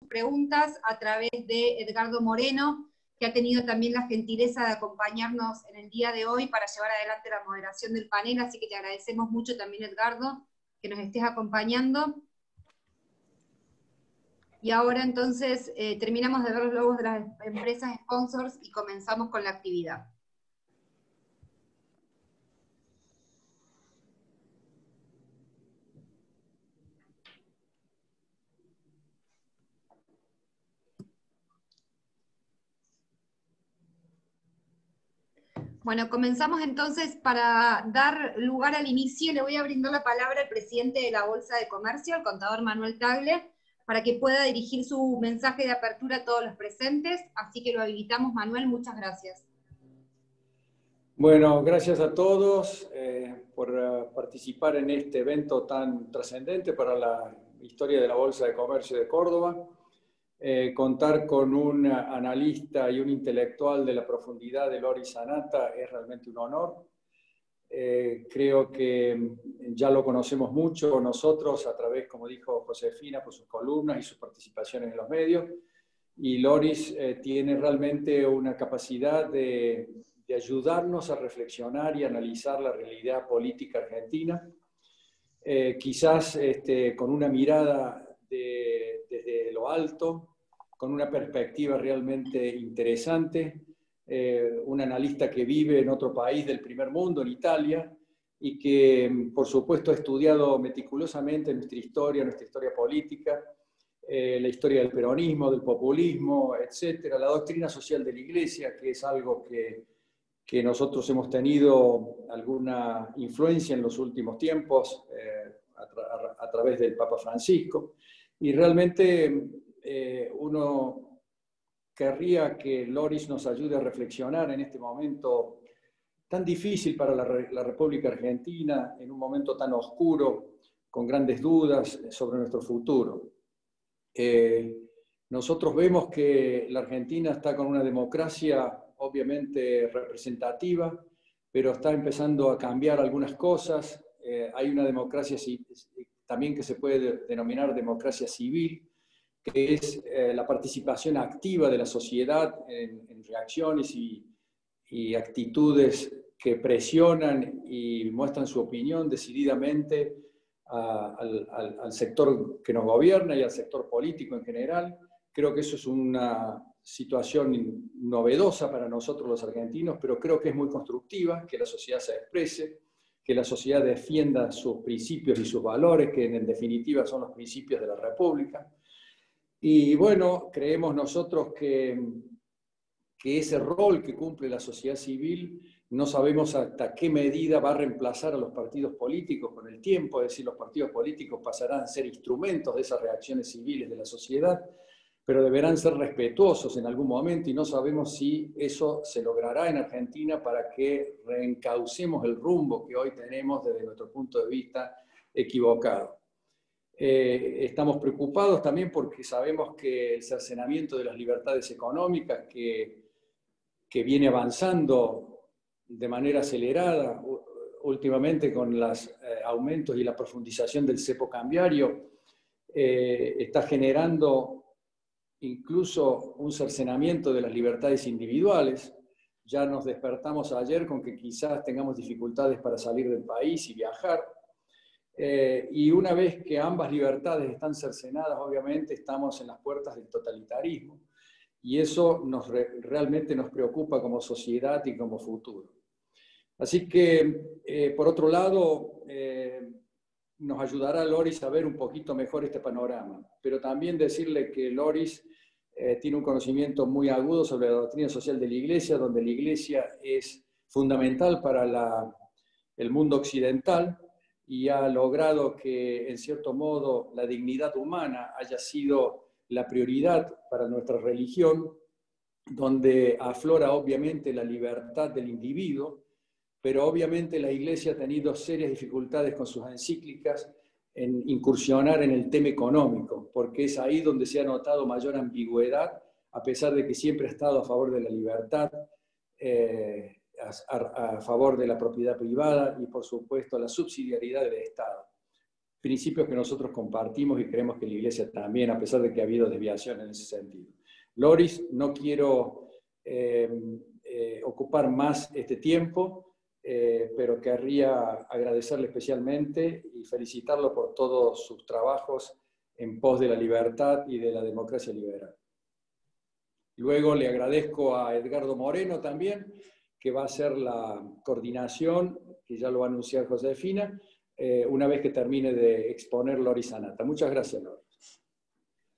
preguntas a través de Edgardo Moreno, que ha tenido también la gentileza de acompañarnos en el día de hoy para llevar adelante la moderación del panel, así que te agradecemos mucho también, Edgardo, que nos estés acompañando. Y ahora entonces terminamos de ver los logos de las empresas sponsors y comenzamos con la actividad. Bueno, comenzamos entonces. Para dar lugar al inicio, le voy a brindar la palabra al presidente de la Bolsa de Comercio, el contador Manuel Tagle, para que pueda dirigir su mensaje de apertura a todos los presentes, así que lo habilitamos. Manuel, muchas gracias. Bueno, gracias a todos por participar en este evento tan trascendente para la historia de la Bolsa de Comercio de Córdoba. Contar con un analista y un intelectual de la profundidad de Loris Sanata es realmente un honor. Creo que ya lo conocemos mucho nosotros a través, como dijo Josefina, por sus columnas y sus participaciones en los medios. Y Loris tiene realmente una capacidad de ayudarnos a reflexionar y analizar la realidad política argentina. Quizás con una mirada desde lo alto, con una perspectiva realmente interesante, un analista que vive en otro país del primer mundo, en Italia, y que por supuesto ha estudiado meticulosamente nuestra historia política, la historia del peronismo, del populismo, etcétera, la doctrina social de la Iglesia, que es algo que nosotros hemos tenido alguna influencia en los últimos tiempos a través del Papa Francisco. Y realmente uno querría que Loris nos ayude a reflexionar en este momento tan difícil para la República Argentina, en un momento tan oscuro, con grandes dudas sobre nuestro futuro. Nosotros vemos que la Argentina está con una democracia obviamente representativa, pero está empezando a cambiar algunas cosas. Hay una democracia también que se puede denominar democracia civil, que es la participación activa de la sociedad en reacciones y actitudes que presionan y muestran su opinión decididamente al sector que nos gobierna y al sector político en general. Creo que eso es una situación novedosa para nosotros los argentinos, pero creo que es muy constructiva que la sociedad se exprese, que la sociedad defienda sus principios y sus valores, que en definitiva son los principios de la República. Y bueno, creemos nosotros que ese rol que cumple la sociedad civil no sabemos hasta qué medida va a reemplazar a los partidos políticos con el tiempo, es decir, los partidos políticos pasarán a ser instrumentos de esas reacciones civiles de la sociedad, pero deberán ser respetuosos en algún momento y no sabemos si eso se logrará en Argentina para que reencaucemos el rumbo que hoy tenemos desde nuestro punto de vista equivocado. Estamos preocupados también porque sabemos que el cercenamiento de las libertades económicas que viene avanzando de manera acelerada últimamente con los aumentos y la profundización del cepo cambiario, está generando incluso un cercenamiento de las libertades individuales. Ya nos despertamos ayer con que quizás tengamos dificultades para salir del país y viajar. Y una vez que ambas libertades están cercenadas, obviamente estamos en las puertas del totalitarismo. Y eso realmente nos preocupa como sociedad y como futuro. Así que, por otro lado, nos ayudará Loris a ver un poquito mejor este panorama, pero también decirle que Loris tiene un conocimiento muy agudo sobre la doctrina social de la Iglesia, donde la Iglesia es fundamental para el mundo occidental y ha logrado que, en cierto modo, la dignidad humana haya sido la prioridad para nuestra religión, donde aflora obviamente la libertad del individuo, pero obviamente la Iglesia ha tenido serias dificultades con sus encíclicas en incursionar en el tema económico, porque es ahí donde se ha notado mayor ambigüedad, a pesar de que siempre ha estado a favor de la libertad, a favor de la propiedad privada y, por supuesto, la subsidiariedad del Estado. principios que nosotros compartimos y creemos que la Iglesia también, a pesar de que ha habido desviación en ese sentido. Loris, no quiero ocupar más este tiempo, pero querría agradecerle especialmente y felicitarlo por todos sus trabajos en pos de la libertad y de la democracia liberal. Luego le agradezco a Edgardo Moreno también, que va a hacer la coordinación, que ya lo va a anunciar Josefina, una vez que termine de exponer Loris Sanata. Muchas gracias, Loris.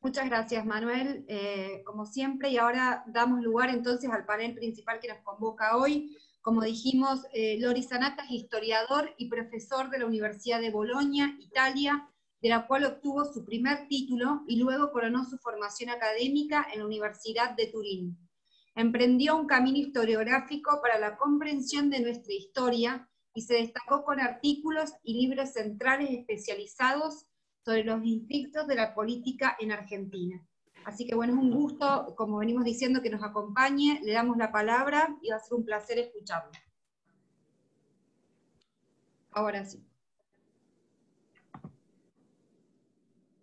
Muchas gracias, Manuel, como siempre, y ahora damos lugar entonces al panel principal que nos convoca hoy. Como dijimos, Loris Sanata es historiador y profesor de la Universidad de Bolonia, Italia, de la cual obtuvo su primer título y luego coronó su formación académica en la Universidad de Turín. Emprendió un camino historiográfico para la comprensión de nuestra historia y se destacó con artículos y libros centrales especializados sobre los conflictos de la política en Argentina. Así que bueno, es un gusto, como venimos diciendo, que nos acompañe, le damos la palabra y va a ser un placer escucharlo. Ahora sí.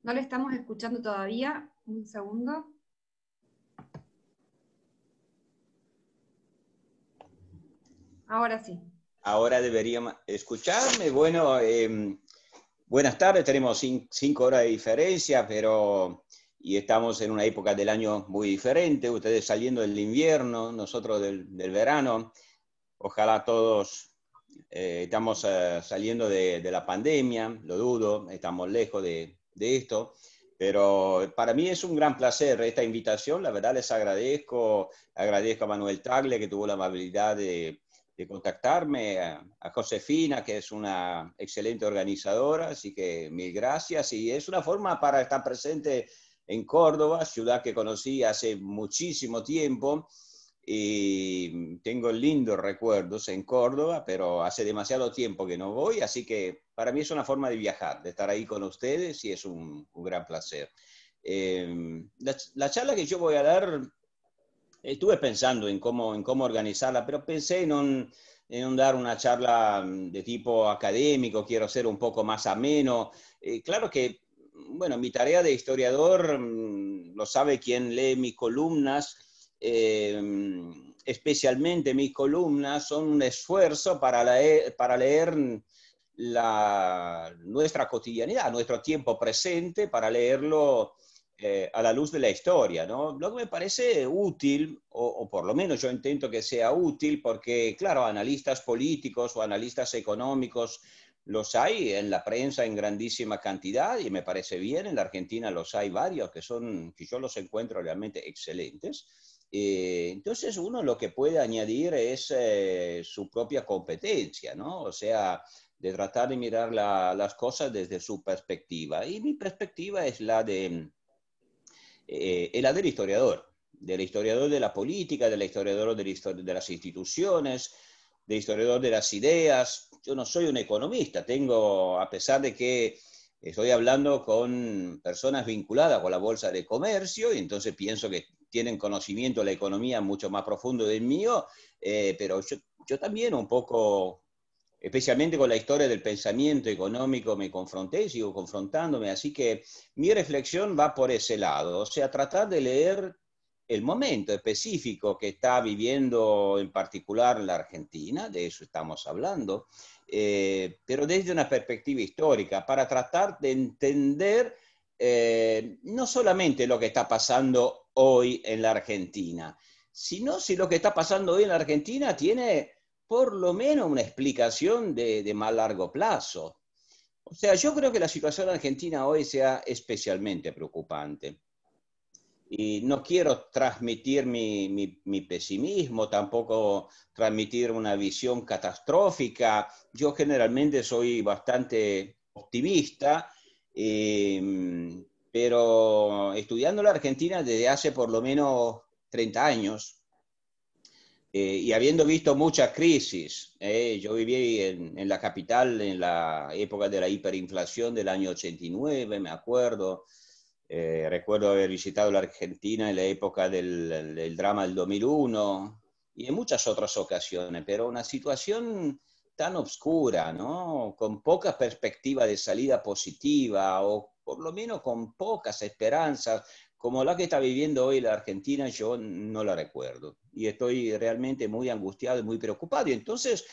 No le estamos escuchando todavía, un segundo. Ahora sí. Ahora deberían escucharme. Bueno, buenas tardes, tenemos 5 horas de diferencia, y estamos en una época del año muy diferente, ustedes saliendo del invierno, nosotros del verano. Ojalá todos estamos saliendo de la pandemia, lo dudo, estamos lejos de esto, pero para mí es un gran placer esta invitación, la verdad les agradezco a Manuel Tagle, que tuvo la amabilidad de contactarme, a Josefina, que es una excelente organizadora, así que mil gracias, y es una forma para estar presente en Córdoba, ciudad que conocí hace muchísimo tiempo, y tengo lindos recuerdos en Córdoba, pero hace demasiado tiempo que no voy, así que para mí es una forma de viajar, de estar ahí con ustedes, y es un gran placer. La charla que yo voy a dar, estuve pensando en cómo organizarla, pero pensé en dar una charla de tipo académico, quiero ser un poco más ameno. Claro que, bueno, mi tarea de historiador, lo sabe quien lee mis columnas, especialmente mis columnas, son un esfuerzo para leer nuestra cotidianidad, nuestro tiempo presente, para leerlo a la luz de la historia, ¿no? Lo que me parece útil, o por lo menos yo intento que sea útil, porque, claro, analistas políticos o analistas económicos los hay en la prensa en grandísima cantidad, y me parece bien, en la Argentina los hay varios que yo los encuentro realmente excelentes. Entonces uno lo que puede añadir es su propia competencia, ¿no? O sea, de tratar de mirar las cosas desde su perspectiva. Y mi perspectiva es la del historiador, de la política, del historiador de las instituciones, del historiador de las ideas. Yo no soy un economista, a pesar de que estoy hablando con personas vinculadas con la Bolsa de Comercio, y entonces pienso que tienen conocimiento de la economía mucho más profundo del mío, pero yo también un poco, especialmente con la historia del pensamiento económico, me confronté y sigo confrontándome, así que mi reflexión va por ese lado, o sea, tratar de leer el momento específico que está viviendo en particular la Argentina, de eso estamos hablando, pero desde una perspectiva histórica, para tratar de entender no solamente lo que está pasando hoy en la Argentina, sino si lo que está pasando hoy en la Argentina tiene por lo menos una explicación de más largo plazo. O sea, yo creo que la situación argentina hoy sea especialmente preocupante. Y no quiero transmitir mi pesimismo, tampoco transmitir una visión catastrófica. Yo generalmente soy bastante optimista, pero estudiando la Argentina desde hace por lo menos 30 años, y habiendo visto muchas crisis, yo viví en la capital en la época de la hiperinflación del año 89, me acuerdo. Recuerdo haber visitado la Argentina en la época del drama del 2001 y en muchas otras ocasiones, pero una situación tan oscura, ¿no? Con poca perspectiva de salida positiva, o por lo menos con pocas esperanzas, como la que está viviendo hoy la Argentina, yo no la recuerdo. Y estoy realmente muy angustiado y muy preocupado. Y entonces,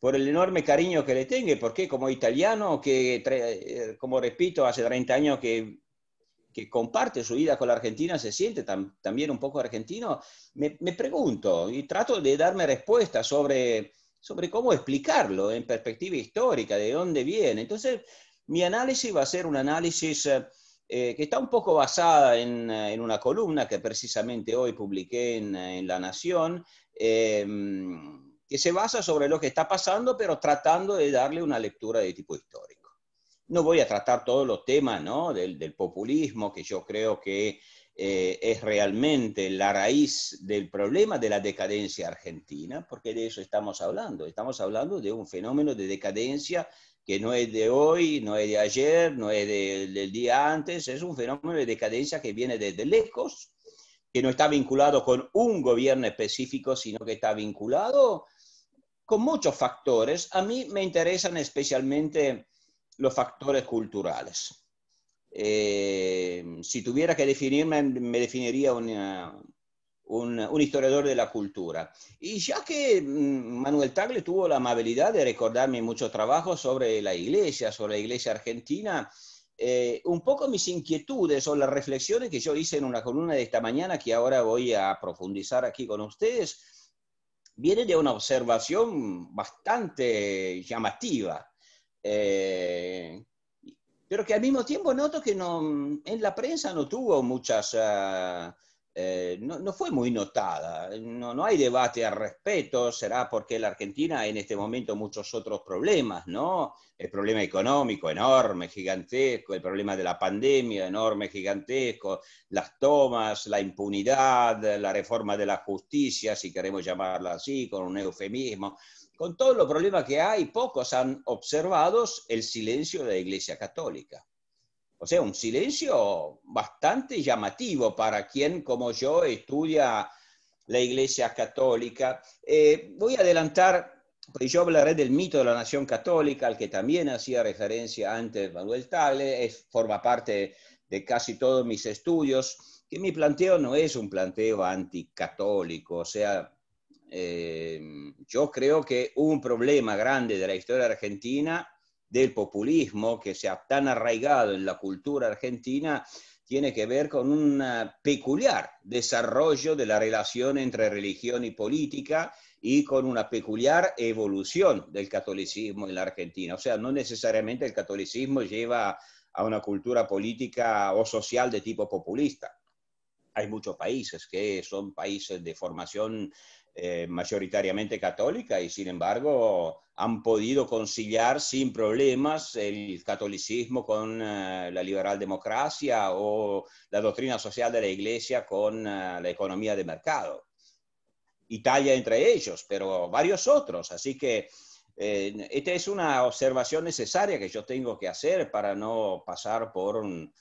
por el enorme cariño que le tengo, porque como italiano, que como repito, hace 30 años que comparte su vida con la Argentina, se siente también un poco argentino, me pregunto y trato de darme respuestas sobre cómo explicarlo en perspectiva histórica, de dónde viene. Entonces, mi análisis va a ser un análisis que está un poco basada en una columna que precisamente hoy publiqué en La Nación, que se basa sobre lo que está pasando, pero tratando de darle una lectura de tipo histórico. No voy a tratar todos los temas, ¿no? del populismo, que yo creo que es realmente la raíz del problema de la decadencia argentina, porque de eso estamos hablando. Estamos hablando de un fenómeno de decadencia que no es de hoy, no es de ayer, no es del día antes, es un fenómeno de decadencia que viene desde lejos, que no está vinculado con un gobierno específico, sino que está vinculado con muchos factores. A mí me interesan especialmente los factores culturales. Si tuviera que definirme, me definiría un historiador de la cultura. Y ya que Manuel Tagle tuvo la amabilidad de recordarme mucho trabajo sobre la iglesia argentina, un poco mis inquietudes o las reflexiones que yo hice en una columna de esta mañana, que ahora voy a profundizar aquí con ustedes, viene de una observación bastante llamativa. Pero que al mismo tiempo noto que en la prensa no tuvo muchas, no fue muy notada, no hay debate al respecto. Será porque la Argentina en este momento muchos otros problemas, ¿no? El problema económico enorme, gigantesco, el problema de la pandemia enorme, gigantesco, las tomas, la impunidad, la reforma de la justicia, si queremos llamarla así, con un eufemismo. Con todos los problemas que hay, pocos han observado el silencio de la Iglesia Católica. O sea, un silencio bastante llamativo para quien, como yo, estudia la Iglesia Católica. Voy a adelantar, porque yo hablaré del mito de la nación católica, al que también hacía referencia antes Manuel Tagle, forma parte de casi todos mis estudios, que mi planteo no es un planteo anticatólico, o sea, yo creo que un problema grande de la historia argentina, del populismo, que se ha tan arraigado en la cultura argentina, tiene que ver con un peculiar desarrollo de la relación entre religión y política y con una peculiar evolución del catolicismo en la Argentina. O sea, no necesariamente el catolicismo lleva a una cultura política o social de tipo populista. Hay muchos países que son países de formación mayoritariamente católica y sin embargo han podido conciliar sin problemas el catolicismo con la liberal democracia o la doctrina social de la Iglesia con la economía de mercado. Italia entre ellos, pero varios otros. Así que esta es una observación necesaria que yo tengo que hacer para no pasar por un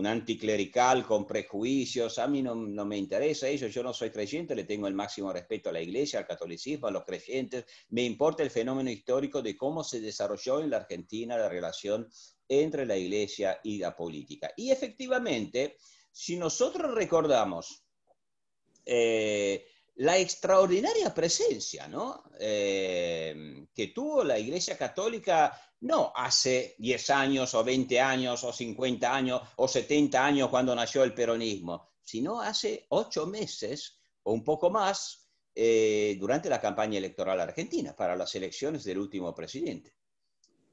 anticlerical con prejuicios. A mí no me interesa eso, yo no soy creyente, le tengo el máximo respeto a la Iglesia, al catolicismo, a los creyentes. Me importa el fenómeno histórico de cómo se desarrolló en la Argentina la relación entre la Iglesia y la política. Y efectivamente, si nosotros recordamos la extraordinaria presencia, ¿no? Que tuvo la Iglesia Católica no hace 10 años o 20 años o 50 años o 70 años cuando nació el peronismo, sino hace 8 meses o un poco más durante la campaña electoral argentina para las elecciones del último presidente.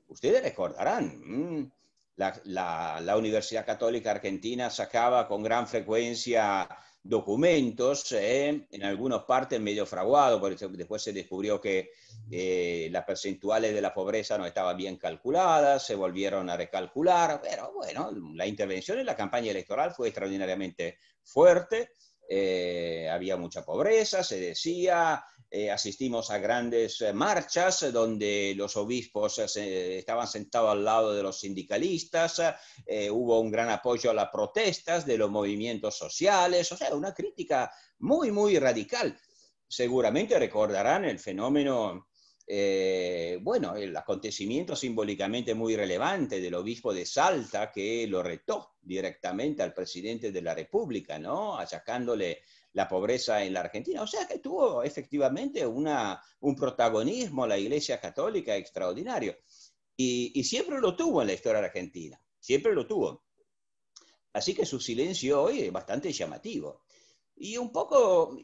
Ustedes recordarán, la Universidad Católica Argentina sacaba con gran frecuencia documentos, en algunas partes medio fraguados, porque después se descubrió que las percentuales de la pobreza no estaban bien calculadas, se volvieron a recalcular, pero bueno, la intervención en la campaña electoral fue extraordinariamente fuerte, había mucha pobreza, se decía, asistimos a grandes marchas donde los obispos estaban sentados al lado de los sindicalistas, hubo un gran apoyo a las protestas de los movimientos sociales, o sea, una crítica muy, muy radical. Seguramente recordarán el fenómeno bueno, el acontecimiento simbólicamente muy relevante del obispo de Salta, que lo retó directamente al presidente de la República, ¿no? Achacándole la pobreza en la Argentina. O sea que tuvo efectivamente un protagonismo la Iglesia Católica extraordinario. Y siempre lo tuvo en la historia argentina, siempre lo tuvo. Así que su silencio hoy es bastante llamativo. Y un poco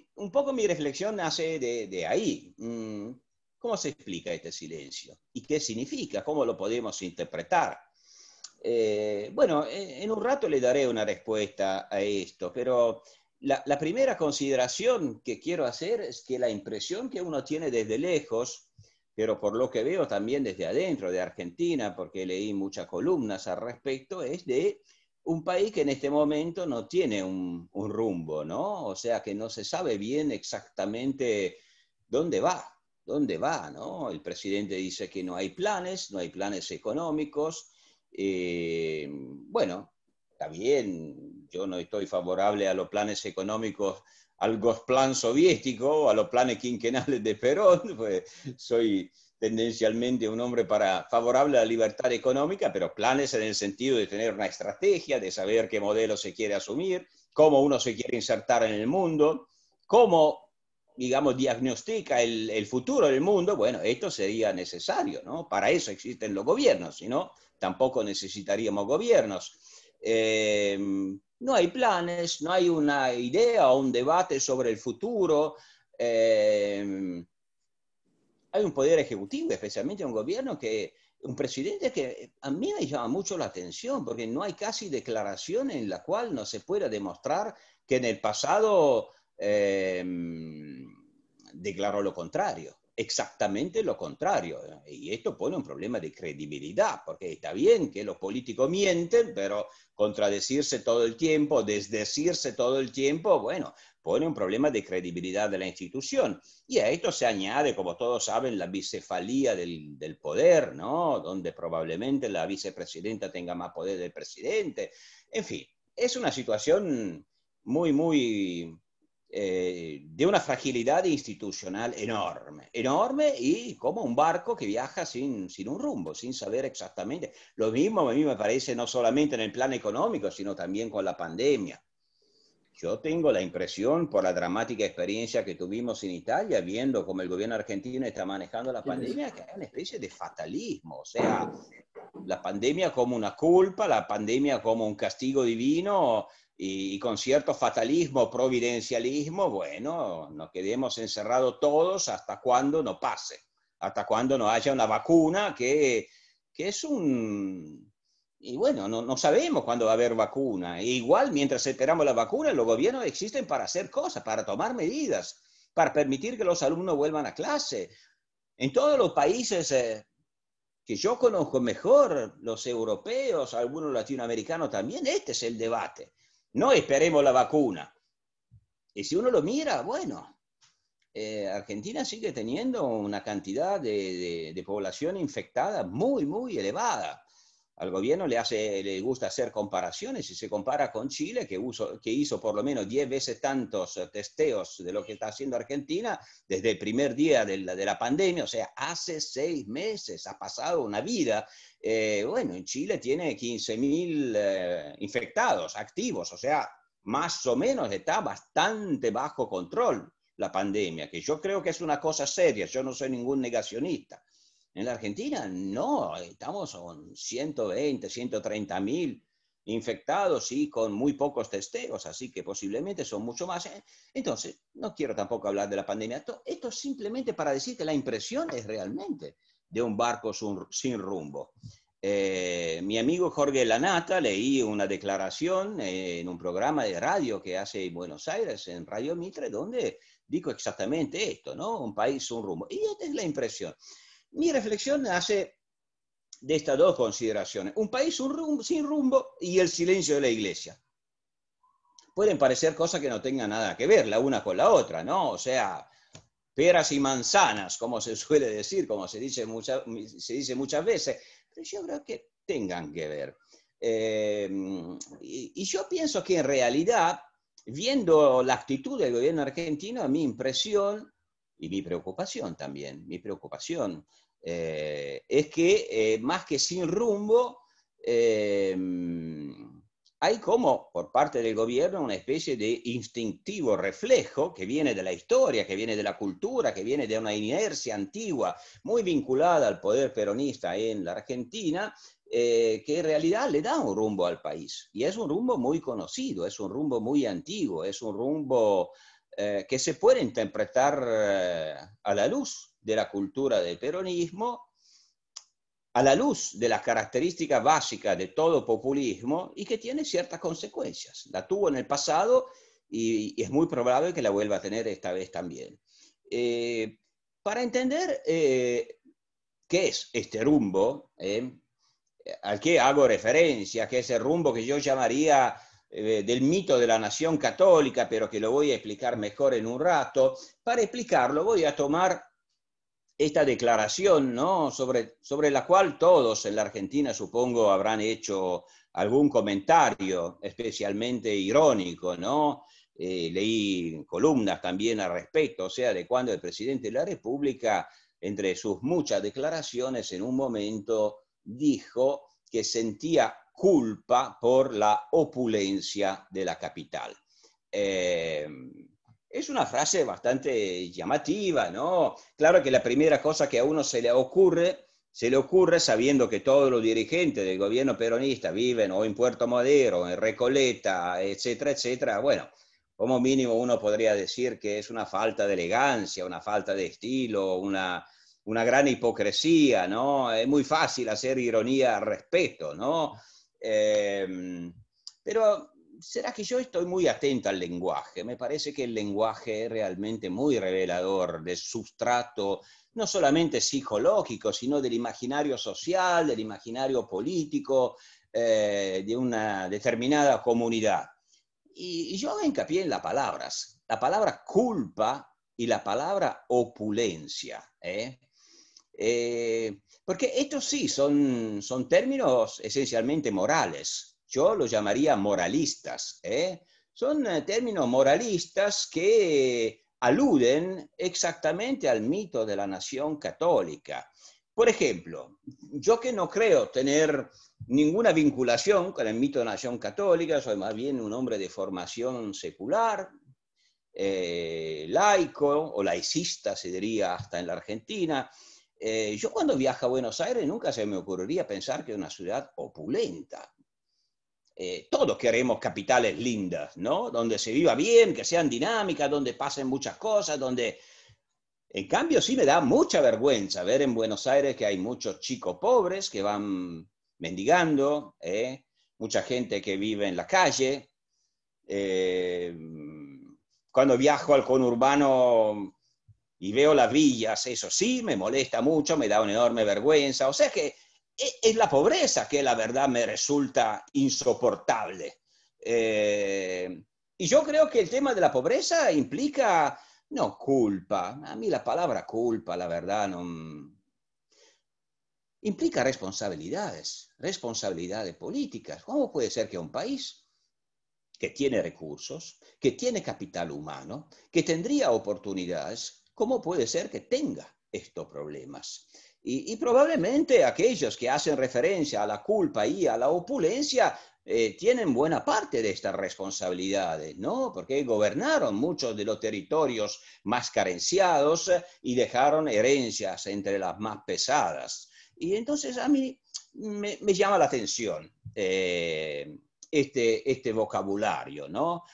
mi reflexión nace de ahí. ¿Cómo se explica este silencio? ¿Y qué significa? ¿Cómo lo podemos interpretar? Bueno, en un rato le daré una respuesta a esto, pero la primera consideración que quiero hacer es que la impresión que uno tiene desde lejos, pero por lo que veo también desde adentro de Argentina, porque leí muchas columnas al respecto, es de un país que en este momento no tiene un rumbo, ¿no? O sea, que no se sabe bien exactamente dónde va, ¿no? El presidente dice que no hay planes económicos. Bueno, está bien, yo no estoy favorable a los planes económicos, al Gosplan soviético, a los planes quinquenales de Perón, pues soy tendencialmente un hombre favorable a la libertad económica, pero planes en el sentido de tener una estrategia, de saber qué modelo se quiere asumir, cómo uno se quiere insertar en el mundo, cómo, digamos, diagnostica el futuro del mundo. Bueno, esto sería necesario, ¿no? Para eso existen los gobiernos, si no, tampoco necesitaríamos gobiernos. No hay planes, no hay una idea o un debate sobre el futuro. Hay un poder ejecutivo, especialmente un gobierno un presidente que a mí me llama mucho la atención, porque no hay casi declaración en la cual no se pueda demostrar que en el pasado declaró lo contrario, exactamente lo contrario. Y esto pone un problema de credibilidad, porque está bien que los políticos mienten, pero contradecirse todo el tiempo, desdecirse todo el tiempo, bueno, pone un problema de credibilidad de la institución. Y a esto se añade, como todos saben, la bicefalía del poder, ¿no? Donde probablemente la vicepresidenta tenga más poder del presidente. En fin, es una situación muy de una fragilidad institucional enorme y como un barco que viaja sin un rumbo, sin saber exactamente. Lo mismo a mí me parece no solamente en el plano económico, sino también con la pandemia. Yo tengo la impresión, por la dramática experiencia que tuvimos en Italia, viendo cómo el gobierno argentino está manejando la pandemia, que hay una especie de fatalismo. O sea, la pandemia como una culpa, la pandemia como un castigo divino y con cierto fatalismo, providencialismo. Bueno, nos quedemos encerrados todos hasta cuando no pase, hasta cuando no haya una vacuna que es un... Y bueno, no sabemos cuándo va a haber vacuna. E igual, mientras esperamos la vacuna, los gobiernos existen para hacer cosas, para tomar medidas, para permitir que los alumnos vuelvan a clase. En todos los países que yo conozco mejor, los europeos, algunos latinoamericanos también, este es el debate. No esperemos la vacuna. Y si uno lo mira, bueno, Argentina sigue teniendo una cantidad de población infectada muy elevada. Al gobierno le gusta hacer comparaciones y se compara con Chile, que hizo por lo menos 10 veces tantos testeos de lo que está haciendo Argentina desde el primer día de la pandemia, o sea, hace 6 meses, ha pasado una vida. Bueno, en Chile tiene 15.000 infectados activos, o sea, más o menos está bastante bajo control la pandemia, que yo creo que es una cosa seria, yo no soy ningún negacionista. En la Argentina no, estamos con 120, 130.000 infectados y con muy pocos testeos, así que posiblemente son mucho más. Entonces, no quiero tampoco hablar de la pandemia. Esto es simplemente para decir que la impresión es realmente de un barco sin rumbo. Mi amigo Jorge Lanata, leí una declaración en un programa de radio que hace en Buenos Aires, en Radio Mitre, donde dijo exactamente esto, ¿no? Un país sin rumbo. Y esta es la impresión. Mi reflexión nace de estas dos consideraciones. Un país sin rumbo y el silencio de la iglesia. Pueden parecer cosas que no tengan nada que ver la una con la otra, ¿no? O sea, peras y manzanas, como se suele decir, como se dice muchas veces, pero yo creo que tengan que ver. Y yo pienso que en realidad, viendo la actitud del gobierno argentino, mi impresión y mi preocupación también, mi preocupación es que más que sin rumbo, hay como por parte del gobierno una especie de instintivo reflejo que viene de la historia, que viene de la cultura, que viene de una inercia antigua, muy vinculada al poder peronista en la Argentina, que en realidad le da un rumbo al país. Y es un rumbo muy conocido, es un rumbo muy antiguo, es un rumbo que se puede interpretar a la luz de la cultura del peronismo, a la luz de las características básicas de todo populismo y que tiene ciertas consecuencias. La tuvo en el pasado y es muy probable que la vuelva a tener esta vez también. Para entender qué es este rumbo, al que hago referencia, que es el rumbo que yo llamaría del mito de la nación católica, pero que lo voy a explicar mejor en un rato, para explicarlo voy a tomar esta declaración, ¿no? sobre la cual todos en la Argentina, supongo, habrán hecho algún comentario, especialmente irónico, ¿no? Leí columnas también al respecto, o sea, de cuando el presidente de la República, entre sus muchas declaraciones, en un momento dijo que sentía culpa por la opulencia de la capital. Es una frase bastante llamativa, ¿no? Claro que la primera cosa que a uno se le ocurre sabiendo que todos los dirigentes del gobierno peronista viven o en Puerto Madero, en Recoleta, etcétera, etcétera. Bueno, como mínimo uno podría decir que es una falta de elegancia, una falta de estilo, una gran hipocresía, ¿no? Es muy fácil hacer ironía al respecto, ¿no? Pero ¿será que yo estoy muy atento al lenguaje? Me parece que el lenguaje es realmente muy revelador del sustrato, no solamente psicológico, sino del imaginario social, del imaginario político, de una determinada comunidad. Y yo hago hincapié en las palabras, la palabra culpa y la palabra opulencia, porque estos sí son términos esencialmente morales. Yo los llamaría moralistas. Son términos moralistas que aluden exactamente al mito de la nación católica. Por ejemplo, yo que no creo tener ninguna vinculación con el mito de la nación católica, soy más bien un hombre de formación secular, laico o laicista, se diría hasta en la Argentina. Yo cuando viajo a Buenos Aires nunca se me ocurriría pensar que es una ciudad opulenta. Todos queremos capitales lindas, ¿no? Donde se viva bien, que sean dinámicas, donde pasen muchas cosas, donde... En cambio, sí me da mucha vergüenza ver en Buenos Aires que hay muchos chicos pobres que van mendigando, mucha gente que vive en la calle. Cuando viajo al conurbano y veo las villas, eso sí, me molesta mucho, me da una enorme vergüenza. O sea que es la pobreza que la verdad me resulta insoportable. Y yo creo que el tema de la pobreza implica, no culpa, a mí la palabra culpa, la verdad, no... Implica responsabilidades políticas. ¿Cómo puede ser que un país que tiene recursos, que tiene capital humano, que tendría oportunidades, cómo puede ser que tenga estos problemas? Y probablemente aquellos que hacen referencia a la culpa y a la opulencia tienen buena parte de estas responsabilidades, ¿no? Porque gobernaron muchos de los territorios más carenciados y dejaron herencias entre las más pesadas. Y entonces a mí me llama la atención este vocabulario, ¿no?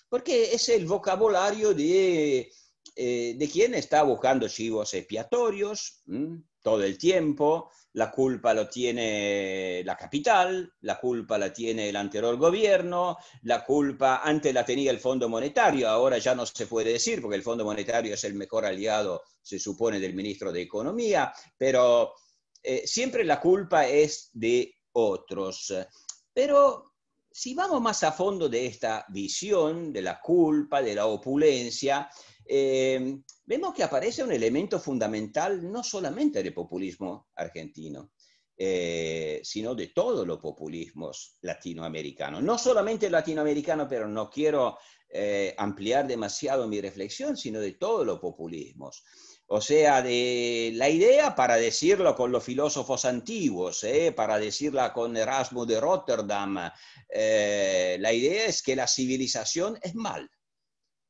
Porque es el vocabulario de quien está buscando chivos expiatorios todo el tiempo. La culpa lo tiene la capital, la culpa la tiene el anterior gobierno, la culpa antes la tenía el Fondo Monetario, ahora ya no se puede decir porque el Fondo Monetario es el mejor aliado, se supone, del ministro de Economía, pero siempre la culpa es de otros. Pero si vamos más a fondo de esta visión de la culpa, de la opulencia, vemos que aparece un elemento fundamental no solamente del populismo argentino. sino de todos los populismos latinoamericanos. No solamente latinoamericanos, pero no quiero ampliar demasiado mi reflexión, sino de todos los populismos. O sea, de la idea, para decirlo con los filósofos antiguos, para decirla con Erasmo de Rotterdam, la idea es que la civilización es mal.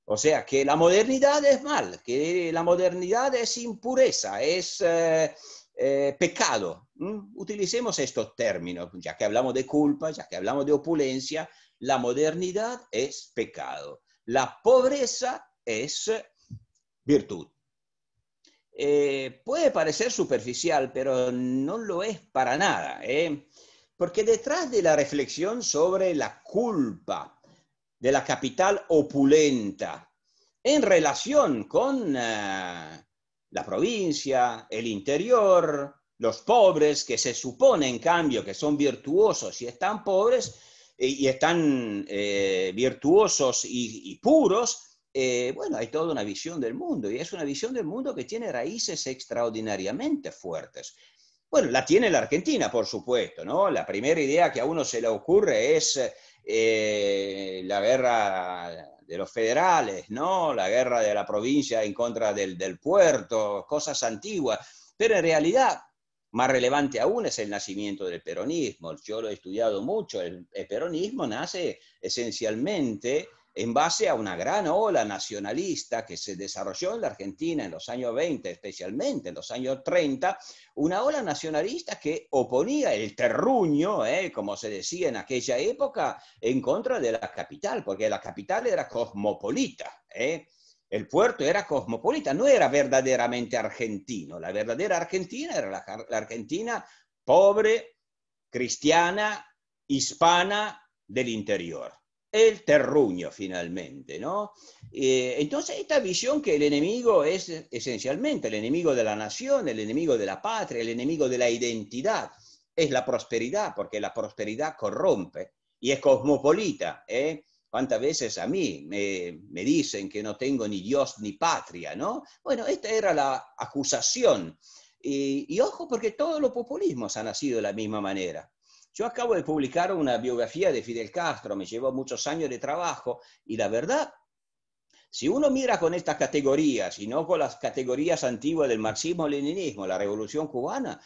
O sea, que la modernidad es mal, que la modernidad es impureza, es pecado. Utilicemos estos términos, ya que hablamos de culpa, ya que hablamos de opulencia. La modernidad es pecado. La pobreza es virtud. Puede parecer superficial, pero no lo es para nada, porque detrás de la reflexión sobre la culpa de la capital opulenta en relación con la provincia, el interior, los pobres, que se supone en cambio que son virtuosos y están pobres, y están virtuosos y puros, bueno, hay toda una visión del mundo, y es una visión del mundo que tiene raíces extraordinariamente fuertes. Bueno, la tiene la Argentina, por supuesto, ¿no? La primera idea que a uno se le ocurre es la guerra de los federales, ¿no? La guerra de la provincia en contra del puerto, cosas antiguas, pero en realidad más relevante aún es el nacimiento del peronismo. Yo lo he estudiado mucho. El peronismo nace esencialmente en base a una gran ola nacionalista que se desarrolló en la Argentina en los años 20, especialmente en los años 30, una ola nacionalista que oponía el terruño, como se decía en aquella época, en contra de la capital, porque la capital era cosmopolita, El puerto era cosmopolita, no era verdaderamente argentino. La verdadera Argentina era la Argentina pobre, cristiana, hispana del interior. El terruño, finalmente, ¿no? Entonces, esta visión que el enemigo es esencialmente el enemigo de la nación, el enemigo de la patria, el enemigo de la identidad, es la prosperidad, porque la prosperidad corrompe y es cosmopolita, ¿Cuántas veces a mí me dicen que no tengo ni Dios ni patria, ¿no? Bueno, esta era la acusación. Y ojo, porque todos los populismos han nacido de la misma manera. Yo acabo de publicar una biografía de Fidel Castro, me llevó muchos años de trabajo, y la verdad, si uno mira con estas categorías y no con las categorías antiguas del marxismo-leninismo, la Revolución Cubana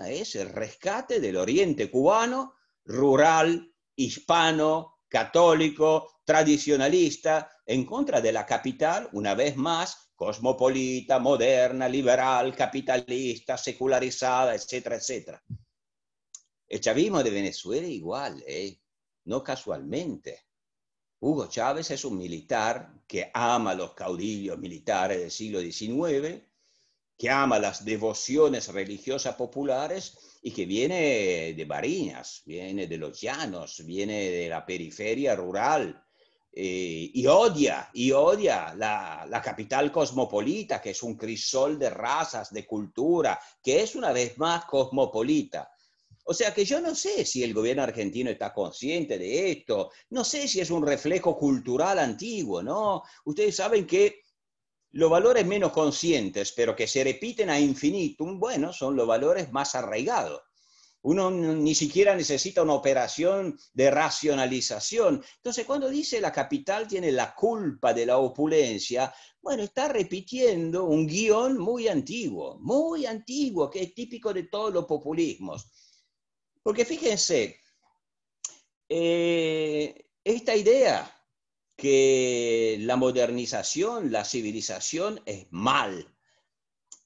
es el rescate del oriente cubano, rural, hispano, católico, tradicionalista, en contra de la capital, una vez más, cosmopolita, moderna, liberal, capitalista, secularizada, etcétera, etcétera. El chavismo de Venezuela igual, no casualmente. Hugo Chávez es un militar que ama a los caudillos militares del siglo XIX, que ama las devociones religiosas populares y que viene de Barinas, viene de los llanos, viene de la periferia rural, y odia la capital cosmopolita, que es un crisol de razas, de cultura, que es una vez más cosmopolita. O sea que yo no sé si el gobierno argentino está consciente de esto, no sé si es un reflejo cultural antiguo, ¿no? Ustedes saben que los valores menos conscientes, pero que se repiten a infinitum, bueno, son los valores más arraigados. Uno ni siquiera necesita una operación de racionalización. Entonces, cuando dice la capital tiene la culpa de la opulencia, bueno, está repitiendo un guión muy antiguo, que es típico de todos los populismos. Porque fíjense, esta idea que la modernización, la civilización es mal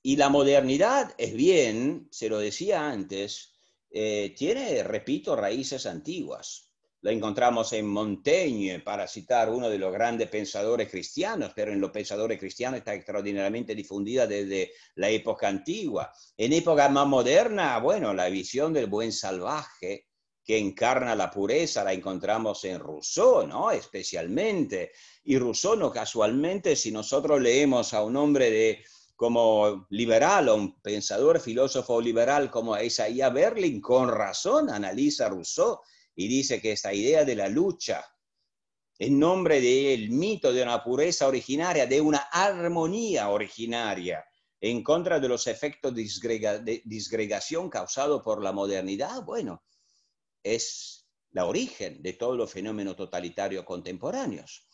y la modernidad es bien, se lo decía antes, tiene, repito, raíces antiguas. Lo encontramos en Montaigne, para citar uno de los grandes pensadores cristianos, pero en los pensadores cristianos está extraordinariamente difundida desde la época antigua. En época más moderna, bueno, la visión del buen salvaje que encarna la pureza la encontramos en Rousseau, ¿no? Especialmente. Y Rousseau, no casualmente, si nosotros leemos a un hombre como liberal, o un pensador filósofo liberal como Isaiah Berlin, con razón analiza Rousseau y dice que esta idea de la lucha en nombre del mito de una pureza originaria, de una armonía originaria, en contra de los efectos de disgregación causados por la modernidad, bueno, es la origen de todos los fenómenos totalitarios contemporáneos.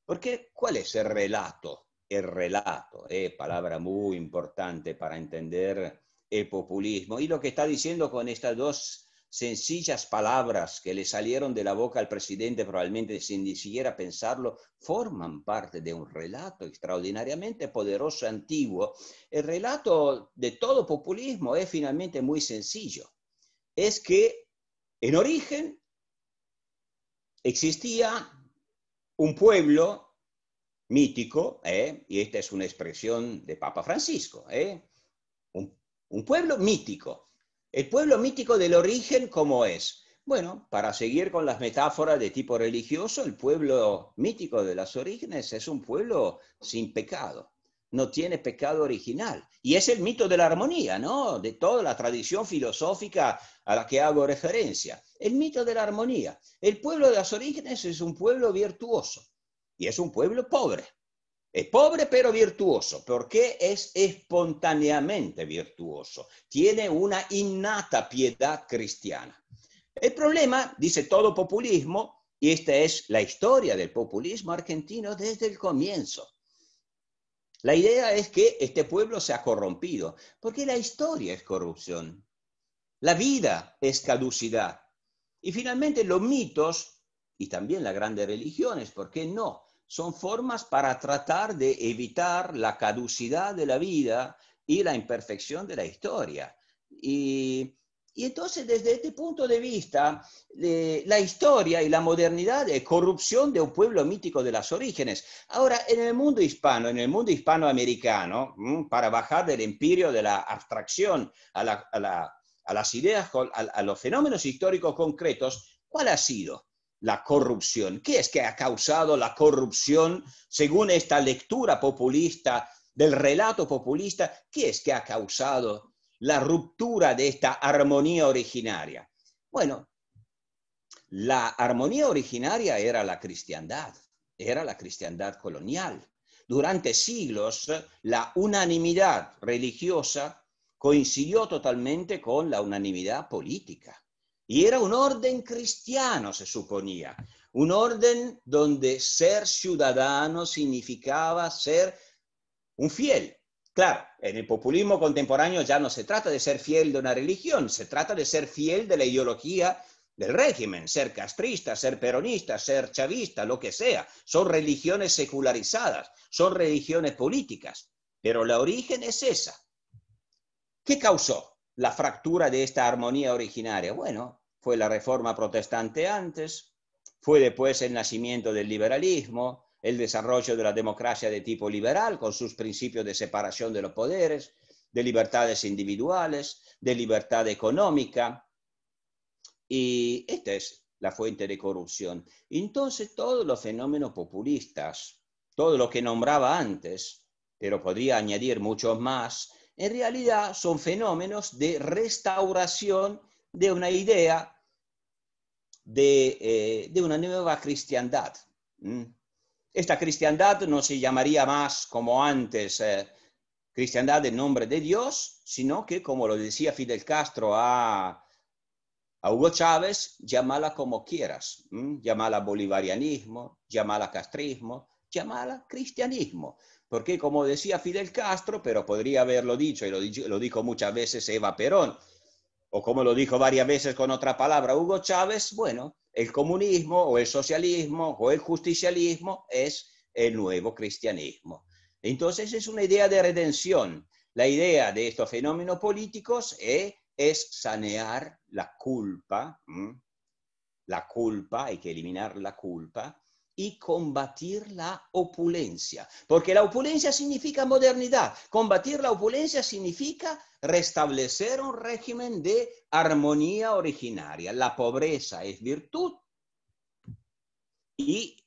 Porque, ¿cuál es el relato? El relato, palabra muy importante para entender el populismo. Y lo que está diciendo con estas dos sencillas palabras que le salieron de la boca al presidente, probablemente sin ni siquiera pensarlo, forman parte de un relato extraordinariamente poderoso, antiguo. El relato de todo populismo es finalmente muy sencillo. Es que en origen existía un pueblo mítico, y esta es una expresión de Papa Francisco, un pueblo mítico. El pueblo mítico del origen, ¿cómo es? Bueno, para seguir con las metáforas de tipo religioso, el pueblo mítico de los orígenes es un pueblo sin pecado. No tiene pecado original. Y es el mito de la armonía, ¿no? De toda la tradición filosófica a la que hago referencia. El mito de la armonía. El pueblo de los orígenes es un pueblo virtuoso. Y es un pueblo pobre. Es pobre pero virtuoso, porque es espontáneamente virtuoso. Tiene una innata piedad cristiana. El problema, dice todo populismo, y esta es la historia del populismo argentino desde el comienzo. La idea es que este pueblo se ha corrompido, porque la historia es corrupción. La vida es caducidad. Y finalmente los mitos, y también las grandes religiones, ¿por qué no? Son formas para tratar de evitar la caducidad de la vida y la imperfección de la historia. Y entonces, desde este punto de vista, la historia y la modernidad es corrupción de un pueblo mítico de los orígenes. Ahora, en el mundo hispano, en el mundo hispanoamericano, para bajar del empirio de la abstracción a las ideas, a los fenómenos históricos concretos, ¿cuál ha sido la corrupción? ¿Qué es que ha causado la corrupción según esta lectura populista del relato populista? ¿Qué es que ha causado la ruptura de esta armonía originaria? Bueno, la armonía originaria era la cristiandad colonial. Durante siglos, la unanimidad religiosa coincidió totalmente con la unanimidad política. Y era un orden cristiano, se suponía. Un orden donde ser ciudadano significaba ser un fiel. Claro, en el populismo contemporáneo ya no se trata de ser fiel de una religión, se trata de ser fiel de la ideología del régimen, ser castrista, ser peronista, ser chavista, lo que sea. Son religiones secularizadas, son religiones políticas, pero la origen es esa. ¿Qué causó la fractura de esta armonía originaria? Bueno, fue la reforma protestante antes, fue después el nacimiento del liberalismo, el desarrollo de la democracia de tipo liberal con sus principios de separación de los poderes, de libertades individuales, de libertad económica. Y esta es la fuente de corrupción. Entonces, todos los fenómenos populistas, todo lo que nombraba antes, pero podría añadir muchos más, en realidad son fenómenos de restauración de una idea de una nueva cristiandad. Esta cristiandad no se llamaría más como antes cristiandad en nombre de Dios, sino que, como lo decía Fidel Castro a Hugo Chávez, llámala como quieras, llámala bolivarianismo, llámala castrismo, llámala cristianismo, porque como decía Fidel Castro, pero podría haberlo dicho, y lo dijo muchas veces Eva Perón, o como lo dijo varias veces con otra palabra Hugo Chávez, bueno, el comunismo o el socialismo o el justicialismo es el nuevo cristianismo. Entonces es una idea de redención. La idea de estos fenómenos políticos es sanear la culpa. La culpa, hay que eliminar la culpa y combatir la opulencia. Porque la opulencia significa modernidad. Combatir la opulencia significa restablecer un régimen de armonía originaria. La pobreza es virtud y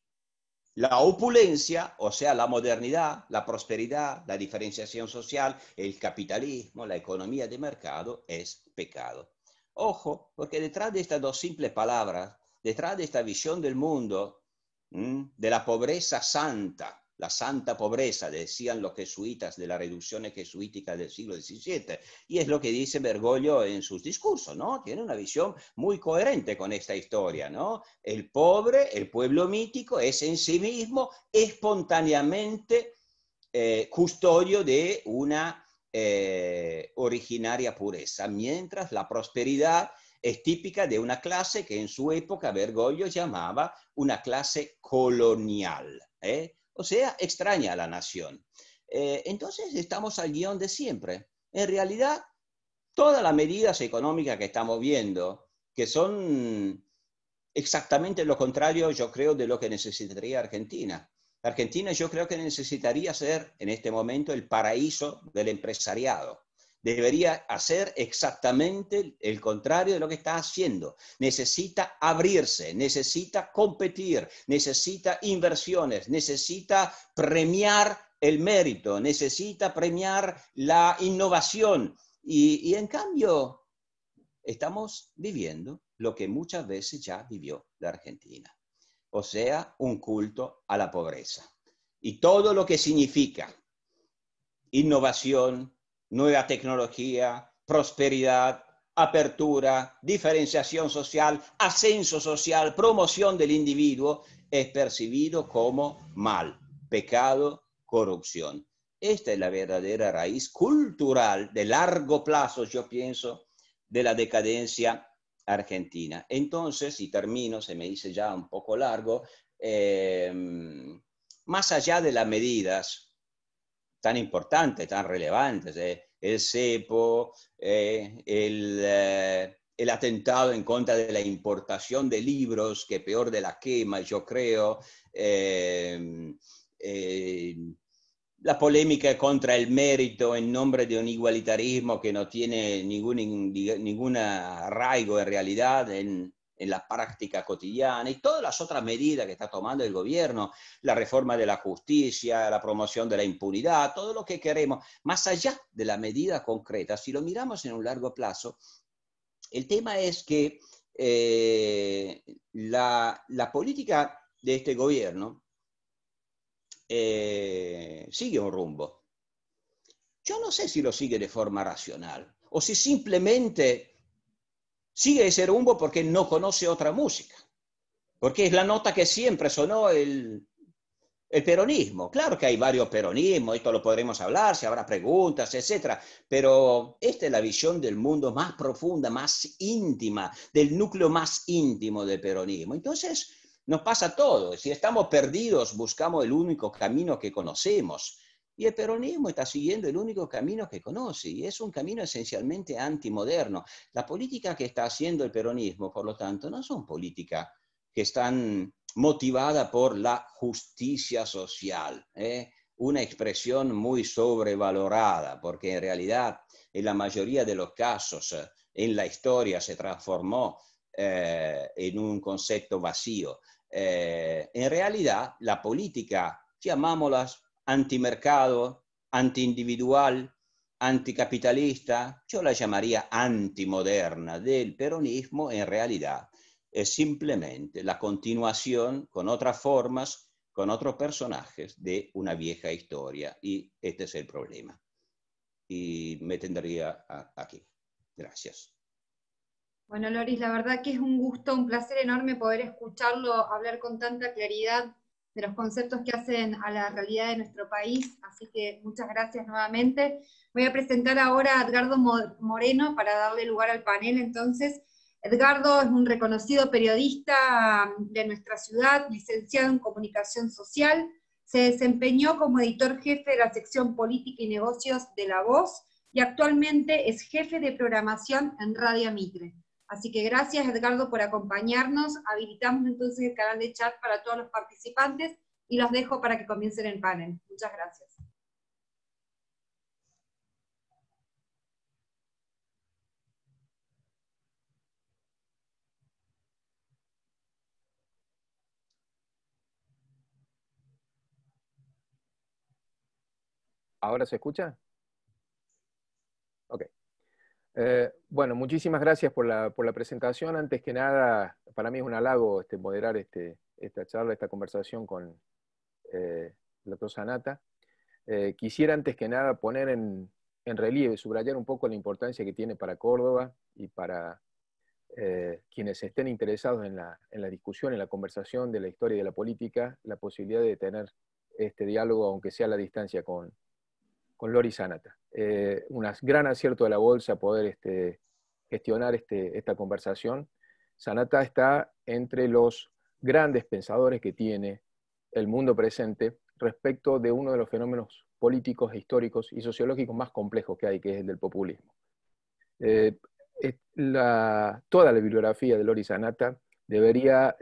la opulencia, o sea, la modernidad, la prosperidad, la diferenciación social, el capitalismo, la economía de mercado es pecado. Ojo, porque detrás de estas dos simples palabras, detrás de esta visión del mundo, de la pobreza santa, la santa pobreza, decían los jesuitas de la reducción jesuítica del siglo XVII, y es lo que dice Bergoglio en sus discursos, ¿no? Tiene una visión muy coherente con esta historia, ¿no? El pobre, el pueblo mítico, es en sí mismo espontáneamente custodio de una originaria pureza, mientras la prosperidad es típica de una clase que en su época Bergoglio llamaba una clase colonial, o sea, extraña a la nación. Entonces estamos al guión de siempre. En realidad, todas las medidas económicas que estamos viendo, que son exactamente lo contrario, yo creo, de lo que necesitaría Argentina. Argentina yo creo que necesitaría ser en este momento el paraíso del empresariado. Debería hacer exactamente el contrario de lo que está haciendo. Necesita abrirse, necesita competir, necesita inversiones, necesita premiar el mérito, necesita premiar la innovación. Y en cambio, estamos viviendo lo que muchas veces ya vivió la Argentina. O sea, un culto a la pobreza. Y todo lo que significa innovación, nueva tecnología, prosperidad, apertura, diferenciación social, ascenso social, promoción del individuo, es percibido como mal, pecado, corrupción. Esta es la verdadera raíz cultural de largo plazo, yo pienso, de la decadencia argentina. Entonces, y termino, se me dice ya un poco largo, más allá de las medidas tan importantes, tan relevantes, el cepo, el atentado en contra de la importación de libros, que peor de la quema, yo creo, la polémica contra el mérito en nombre de un igualitarismo que no tiene ningún arraigo en realidad en la práctica cotidiana, y todas las otras medidas que está tomando el gobierno, la reforma de la justicia, la promoción de la impunidad, todo lo que queremos, más allá de la medida concreta, si lo miramos en un largo plazo, el tema es que la política de este gobierno sigue un rumbo. Yo no sé si lo sigue de forma racional o si simplemente sigue ese rumbo porque no conoce otra música, porque es la nota que siempre sonó el peronismo. Claro que hay varios peronismos, esto lo podremos hablar, si habrá preguntas, etcétera, pero esta es la visión del mundo más profunda, más íntima, del núcleo más íntimo del peronismo. Entonces, nos pasa todo. Si estamos perdidos, buscamos el único camino que conocemos. Y el peronismo está siguiendo el único camino que conoce, y es un camino esencialmente antimoderno. La política que está haciendo el peronismo, por lo tanto, no son políticas que están motivadas por la justicia social, una expresión muy sobrevalorada, porque en realidad, en la mayoría de los casos, en la historia se transformó en un concepto vacío. En realidad, la política, llamámoslas antimercado, antiindividual, anticapitalista, yo la llamaría antimoderna del peronismo, en realidad es simplemente la continuación con otras formas, con otros personajes de una vieja historia, y este es el problema. Y me tendría aquí. Gracias. Bueno, Loris, la verdad que es un gusto, un placer enorme poder escucharlo hablar con tanta claridad de los conceptos que hacen a la realidad de nuestro país, así que muchas gracias nuevamente. Voy a presentar ahora a Edgardo Moreno para darle lugar al panel. Entonces, Edgardo es un reconocido periodista de nuestra ciudad, licenciado en Comunicación Social, se desempeñó como editor jefe de la sección Política y Negocios de La Voz, y actualmente es jefe de programación en Radio Mitre. Así que gracias, Edgardo, por acompañarnos. Habilitamos entonces el canal de chat para todos los participantes y los dejo para que comiencen el panel. Muchas gracias. ¿Ahora se escucha? Ok. Bueno, muchísimas gracias por la presentación. Antes que nada, para mí es un halago moderar esta charla, esta conversación con doctor Sanata. Quisiera antes que nada poner en relieve, subrayar un poco la importancia que tiene para Córdoba y para quienes estén interesados en la discusión, en la conversación de la historia y de la política, la posibilidad de tener este diálogo, aunque sea a la distancia, con Lori Sanata. Un gran acierto de la Bolsa poder gestionar esta conversación. Sanata está entre los grandes pensadores que tiene el mundo presente respecto de uno de los fenómenos políticos, históricos y sociológicos más complejos que hay, que es el del populismo. Toda la bibliografía de Lori Sanata debería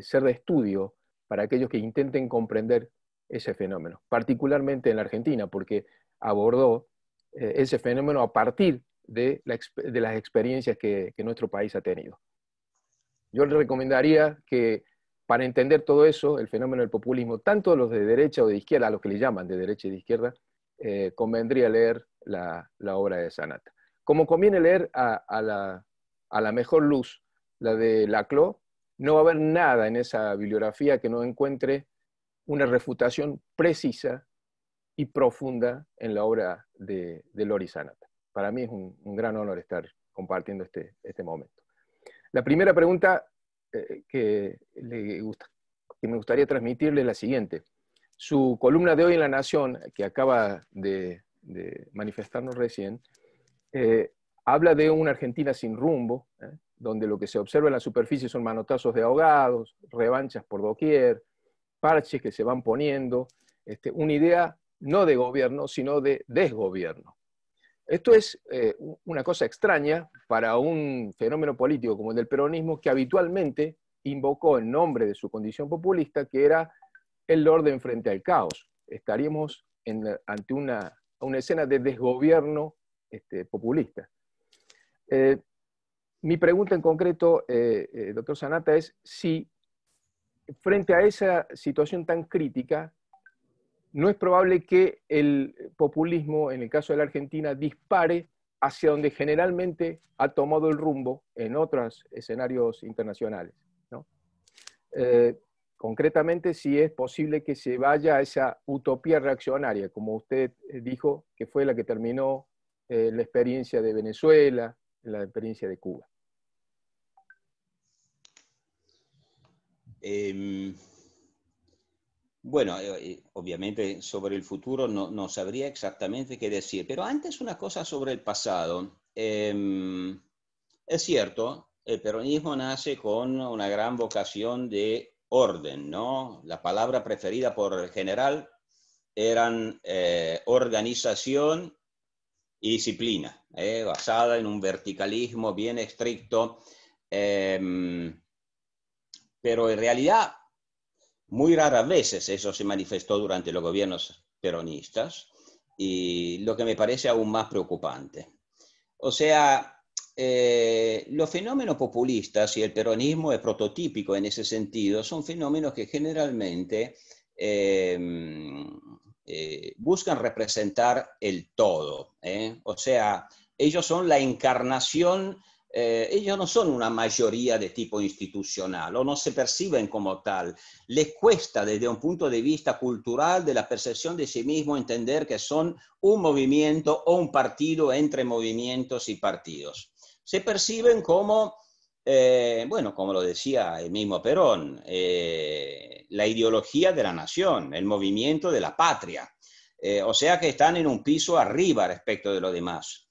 ser de estudio para aquellos que intenten comprender ese fenómeno, particularmente en la Argentina, porque abordó ese fenómeno a partir de las experiencias que nuestro país ha tenido. Yo le recomendaría que para entender todo eso, el fenómeno del populismo, tanto los de derecha o de izquierda, a los que le llaman de derecha y de izquierda, convendría leer la obra de Sanata. Como conviene leer a la mejor luz la de Laclau, no va a haber nada en esa bibliografía que no encuentre una refutación precisa y profunda en la obra de Lori Sanata. Para mí es un gran honor estar compartiendo este momento. La primera pregunta que me gustaría transmitirle es la siguiente. Su columna de hoy en La Nación, que acaba de manifestarnos recién, habla de una Argentina sin rumbo, donde lo que se observa en la superficie son manotazos de ahogados, revanchas por doquier, parches que se van poniendo, una idea no de gobierno, sino de desgobierno. Esto es una cosa extraña para un fenómeno político como el del peronismo, que habitualmente invocó en nombre de su condición populista, que era el orden frente al caos. Estaríamos ante una escena de desgobierno populista. Mi pregunta en concreto, doctor Sanata, es si frente a esa situación tan crítica, no es probable que el populismo, en el caso de la Argentina, dispare hacia donde generalmente ha tomado el rumbo en otros escenarios internacionales, ¿no? Concretamente, si es posible que se vaya a esa utopía reaccionaria, como usted dijo, que fue la que terminó la experiencia de Venezuela, la experiencia de Cuba. Bueno, obviamente sobre el futuro no sabría exactamente qué decir, pero antes una cosa sobre el pasado. Es cierto, el peronismo nace con una gran vocación de orden, ¿no? La palabra preferida por el general eran organización y disciplina, basada en un verticalismo bien estricto, pero en realidad muy raras veces eso se manifestó durante los gobiernos peronistas, y lo que me parece aún más preocupante. O sea, los fenómenos populistas, y el peronismo es prototípico en ese sentido, son fenómenos que generalmente buscan representar el todo. O sea, ellos son la encarnación. Ellos no son una mayoría de tipo institucional o no se perciben como tal. Les cuesta desde un punto de vista cultural de la percepción de sí mismo entender que son un movimiento o un partido entre movimientos y partidos. Se perciben como, bueno, como lo decía el mismo Perón, la ideología de la nación, el movimiento de la patria. O sea que están en un piso arriba respecto de lo demás.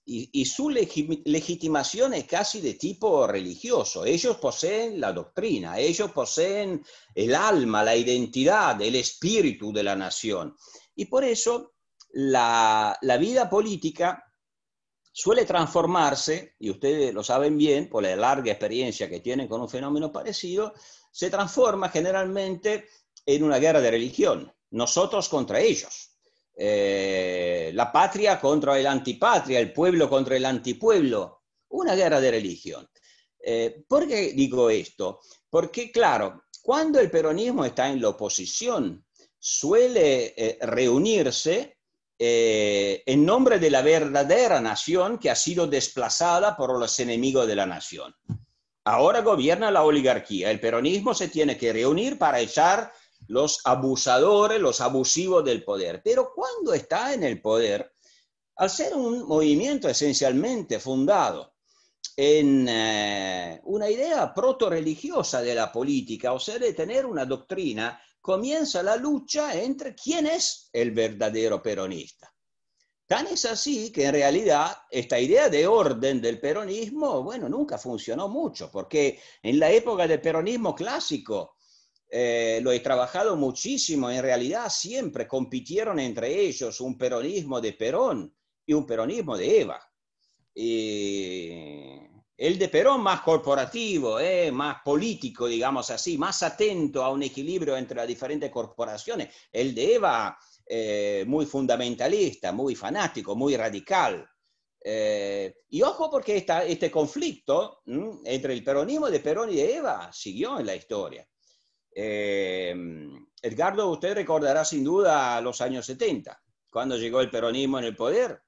Y su legitimación es casi de tipo religioso. Ellos poseen la doctrina, ellos poseen el alma, la identidad, el espíritu de la nación. Y por eso la vida política suele transformarse, y ustedes lo saben bien, por la larga experiencia que tienen con un fenómeno parecido, se transforma generalmente en una guerra de religión, nosotros contra ellos. La patria contra el antipatria, el pueblo contra el antipueblo, una guerra de religión. ¿Por qué digo esto? Porque, claro, cuando el peronismo está en la oposición, suele reunirse en nombre de la verdadera nación que ha sido desplazada por los enemigos de la nación. Ahora gobierna la oligarquía, el peronismo se tiene que reunir para echar los abusadores, los abusivos del poder. Pero cuando está en el poder, al ser un movimiento esencialmente fundado en una idea proto-religiosa de la política, o sea, de tener una doctrina, comienza la lucha entre quién es el verdadero peronista. Tan es así que en realidad esta idea de orden del peronismo, bueno, nunca funcionó mucho, porque en la época del peronismo clásico, lo he trabajado muchísimo, en realidad siempre compitieron entre ellos un peronismo de Perón y un peronismo de Eva. El de Perón más corporativo, más político, digamos así, más atento a un equilibrio entre las diferentes corporaciones. El de Eva, muy fundamentalista, muy fanático, muy radical. Y ojo porque este conflicto entre el peronismo de Perón y de Eva siguió en la historia. Edgardo, usted recordará sin duda los años 70, cuando llegó el peronismo en el poder.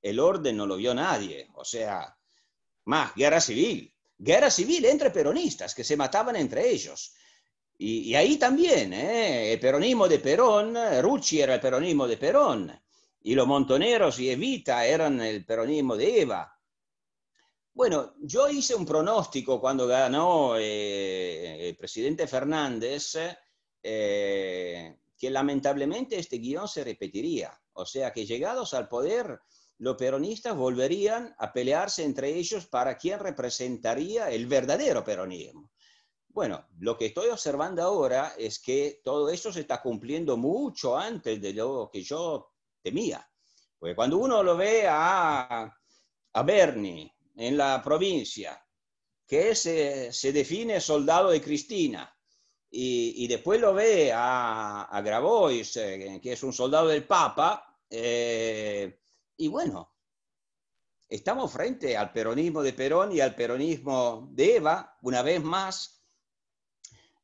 El orden no lo vio nadie, o sea, más guerra civil entre peronistas que se mataban entre ellos. Y ahí también, el peronismo de Perón, Rucci era el peronismo de Perón, y los Montoneros y Evita eran el peronismo de Eva. Bueno, yo hice un pronóstico cuando ganó el presidente Fernández, que lamentablemente este guión se repetiría. O sea, que llegados al poder, los peronistas volverían a pelearse entre ellos para quién representaría el verdadero peronismo. Bueno, lo que estoy observando ahora es que todo eso se está cumpliendo mucho antes de lo que yo temía. Porque cuando uno lo ve a Berni en la provincia, que se define soldado de Cristina, y después lo ve a Grabois, que es un soldado del Papa, y bueno, estamos frente al peronismo de Perón y al peronismo de Eva, una vez más.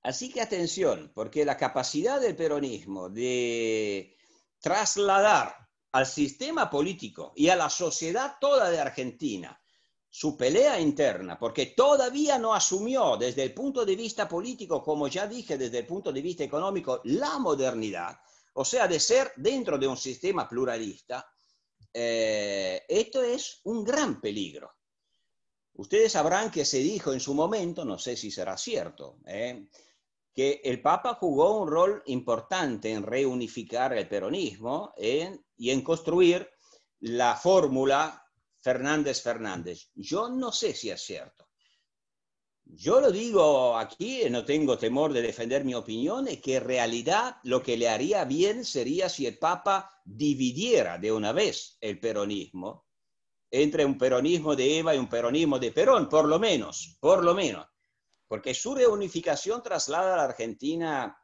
Así que atención, porque la capacidad del peronismo de trasladar al sistema político y a la sociedad toda de Argentina su pelea interna, porque todavía no asumió desde el punto de vista político, como ya dije, desde el punto de vista económico, la modernidad, o sea, de ser dentro de un sistema pluralista, esto es un gran peligro. Ustedes sabrán que se dijo en su momento, no sé si será cierto, que el Papa jugó un rol importante en reunificar el peronismo y en construir la fórmula Fernández-Fernández. Yo no sé si es cierto. Yo lo digo aquí, no tengo temor de defender mi opinión, es que en realidad lo que le haría bien sería si el Papa dividiera de una vez el peronismo entre un peronismo de Eva y un peronismo de Perón, por lo menos, porque su reunificación traslada a la Argentina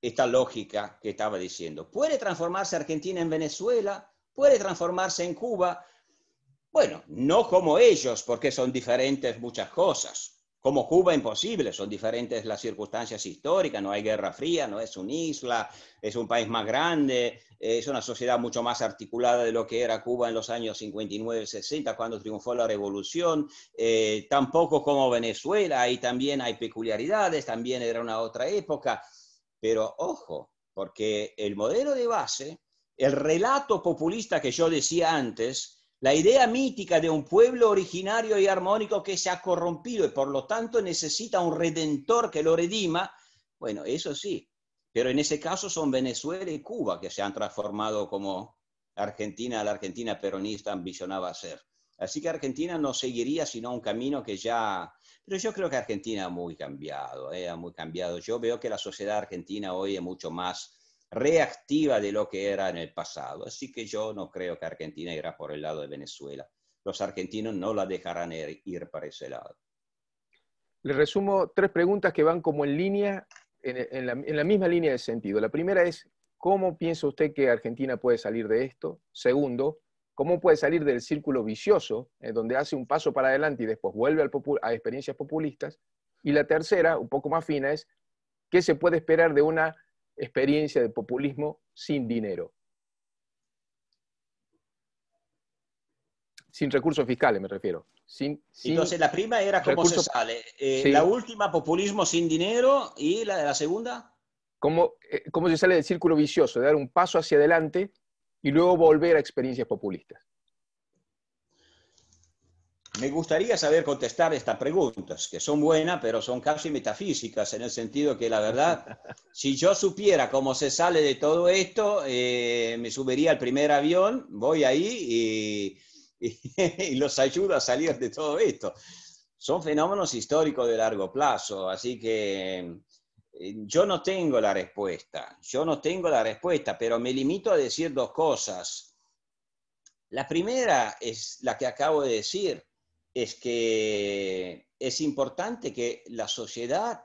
esta lógica que estaba diciendo. ¿Puede transformarse Argentina en Venezuela? ¿Puede transformarse en Cuba? Bueno, no como ellos, porque son diferentes muchas cosas. Como Cuba, imposible, son diferentes las circunstancias históricas, no hay Guerra Fría, no es una isla, es un país más grande, es una sociedad mucho más articulada de lo que era Cuba en los años 59-60, cuando triunfó la revolución, tampoco como Venezuela, ahí también hay peculiaridades, también era una otra época, pero ojo, porque el modelo de base, el relato populista que yo decía antes, la idea mítica de un pueblo originario y armónico que se ha corrompido y por lo tanto necesita un redentor que lo redima, bueno, eso sí, pero en ese caso son Venezuela y Cuba que se han transformado como Argentina, la Argentina peronista ambicionaba ser. Así que Argentina no seguiría sino un camino que ya... Pero yo creo que Argentina ha muy cambiado, ha muy cambiado. Yo veo que la sociedad argentina hoy es mucho más reactiva de lo que era en el pasado. Así que yo no creo que Argentina irá por el lado de Venezuela. Los argentinos no la dejarán ir para ese lado. Le resumo 3 preguntas que van como en línea, en la misma línea de sentido. La primera es, ¿cómo piensa usted que Argentina puede salir de esto? Segundo, ¿cómo puede salir del círculo vicioso, donde hace un paso para adelante y después vuelve a experiencias populistas? Y la tercera, un poco más fina, es, ¿qué se puede esperar de una experiencia de populismo sin dinero? sin recursos fiscales me refiero. Entonces la prima era cómo se sale. Sí. La última, populismo sin dinero, y la segunda. ¿Cómo se sale del círculo vicioso, de dar un paso hacia adelante y luego volver a experiencias populistas? Me gustaría saber contestar estas preguntas, que son buenas, pero son casi metafísicas, en el sentido que la verdad, si yo supiera cómo se sale de todo esto, me subiría al primer avión, voy ahí y los ayudo a salir de todo esto. Son fenómenos históricos de largo plazo, así que yo no tengo la respuesta, pero me limito a decir dos cosas. La primera es la que acabo de decir, es que es importante que la sociedad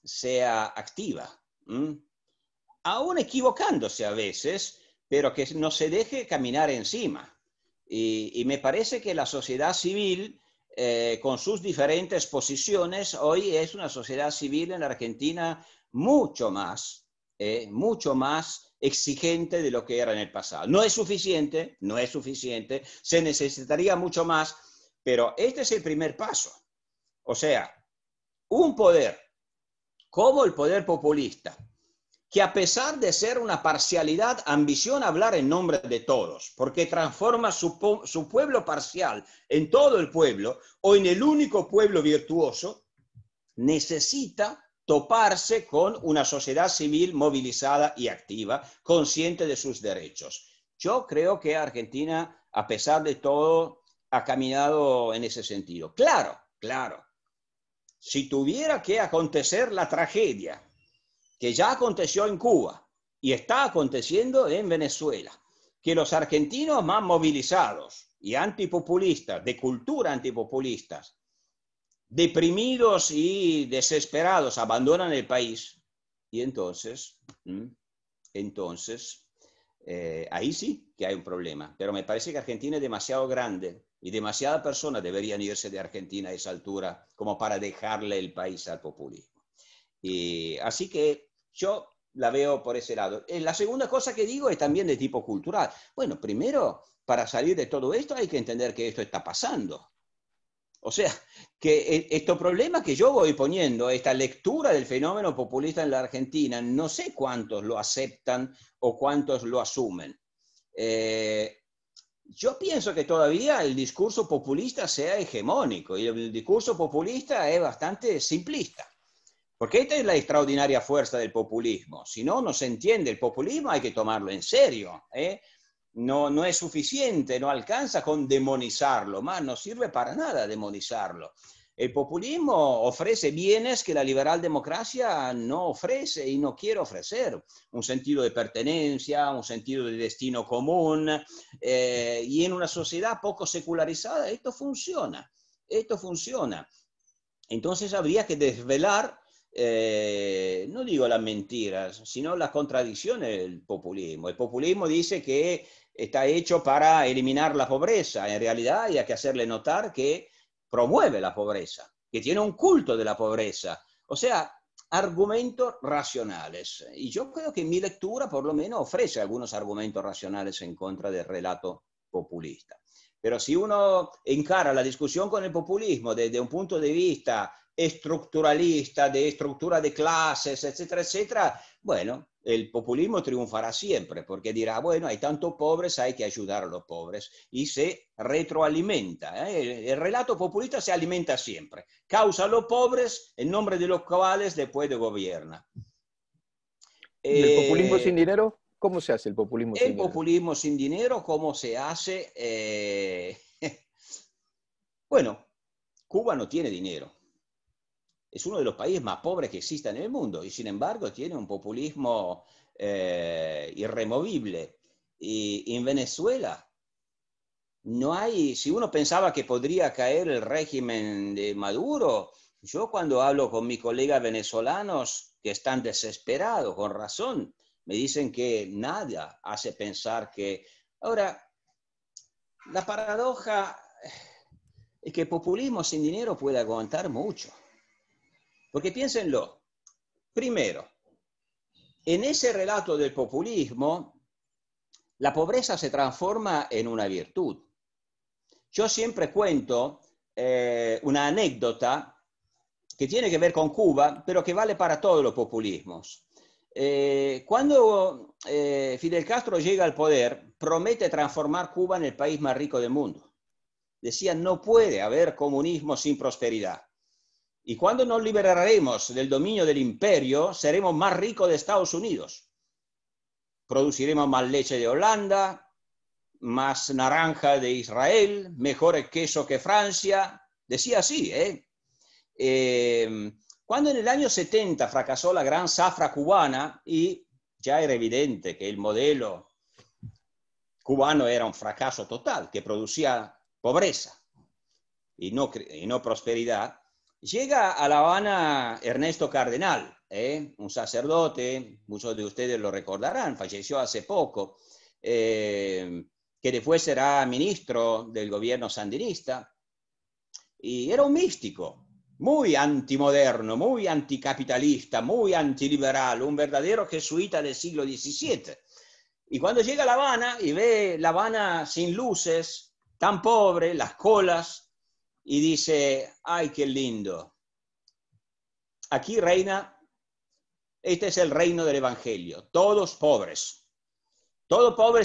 sea activa, aún equivocándose a veces, pero que no se deje caminar encima. Y me parece que la sociedad civil, con sus diferentes posiciones, hoy es una sociedad civil en la Argentina mucho más exigente de lo que era en el pasado. No es suficiente, se necesitaría mucho más, pero este es el primer paso. O sea, un poder como el poder populista, que a pesar de ser una parcialidad, ambiciona hablar en nombre de todos, porque transforma su pueblo parcial en todo el pueblo o en el único pueblo virtuoso, necesita toparse con una sociedad civil movilizada y activa, consciente de sus derechos. Yo creo que Argentina, a pesar de todo, ha caminado en ese sentido. Claro, si tuviera que acontecer la tragedia que ya aconteció en Cuba y está aconteciendo en Venezuela, que los argentinos más movilizados y antipopulistas, de cultura antipopulistas, deprimidos y desesperados, abandonan el país, y entonces ahí sí que hay un problema. Pero me parece que Argentina es demasiado grande y demasiadas personas deberían irse de Argentina a esa altura como para dejarle el país al populismo. Y así que yo la veo por ese lado. La segunda cosa que digo es también de tipo cultural. Bueno, primero, para salir de todo esto hay que entender que esto está pasando. O sea, que estos problemas que yo voy poniendo, esta lectura del fenómeno populista en la Argentina, no sé cuántos lo aceptan o cuántos lo asumen. Yo pienso que todavía el discurso populista sea hegemónico y el discurso populista es bastante simplista. Porque esta es la extraordinaria fuerza del populismo. Si no se entiende el populismo, hay que tomarlo en serio. No es suficiente, no alcanza con demonizarlo, más no sirve para nada demonizarlo. El populismo ofrece bienes que la liberal democracia no ofrece y no quiere ofrecer. Un sentido de pertenencia, un sentido de destino común. Y en una sociedad poco secularizada esto funciona. Entonces habría que desvelar, no digo las mentiras, sino las contradicciones del populismo. El populismo dice que está hecho para eliminar la pobreza. En realidad hay que hacerle notar que promueve la pobreza, que tiene un culto de la pobreza. O sea, argumentos racionales. Y yo creo que mi lectura por lo menos ofrece algunos argumentos racionales en contra del relato populista. Pero si uno encara la discusión con el populismo desde un punto de vista estructuralista, de estructura de clases, etcétera, etcétera, bueno, el populismo triunfará siempre, porque dirá, bueno, hay tantos pobres, hay que ayudar a los pobres, y se retroalimenta. El relato populista se alimenta siempre. Causa a los pobres, en nombre de los cuales después gobierna. ¿Y el populismo sin dinero? ¿Cómo se hace el populismo sin dinero? El populismo sin dinero, ¿cómo se hace? Bueno, Cuba no tiene dinero. Es uno de los países más pobres que existen en el mundo y sin embargo tiene un populismo irremovible. Y en Venezuela no hay, si uno pensaba que podría caer el régimen de Maduro, yo cuando hablo con mis colegas venezolanos que están desesperados, con razón, me dicen que nada hace pensar que... Ahora, la paradoja es que el populismo sin dinero puede aguantar mucho. Porque piénsenlo, primero, en ese relato del populismo, la pobreza se transforma en una virtud. Yo siempre cuento una anécdota que tiene que ver con Cuba, pero que vale para todos los populismos. Cuando Fidel Castro llega al poder, promete transformar Cuba en el país más rico del mundo. Decía, no puede haber comunismo sin prosperidad. Y cuando nos liberaremos del dominio del imperio, seremos más ricos de Estados Unidos. Produciremos más leche de Holanda, más naranja de Israel, mejor queso que Francia. Decía así, cuando en el año 70 fracasó la gran zafra cubana y ya era evidente que el modelo cubano era un fracaso total, que producía pobreza y no prosperidad, llega a La Habana Ernesto Cardenal, un sacerdote, muchos de ustedes lo recordarán, falleció hace poco, que después será ministro del gobierno sandinista, y era un místico, muy antimoderno, muy anticapitalista, muy antiliberal, un verdadero jesuita del siglo XVII. Y cuando llega a La Habana y ve La Habana sin luces, tan pobre, las colas, y dice, ¡ay, qué lindo! Aquí reina, este es el reino del Evangelio, todos pobres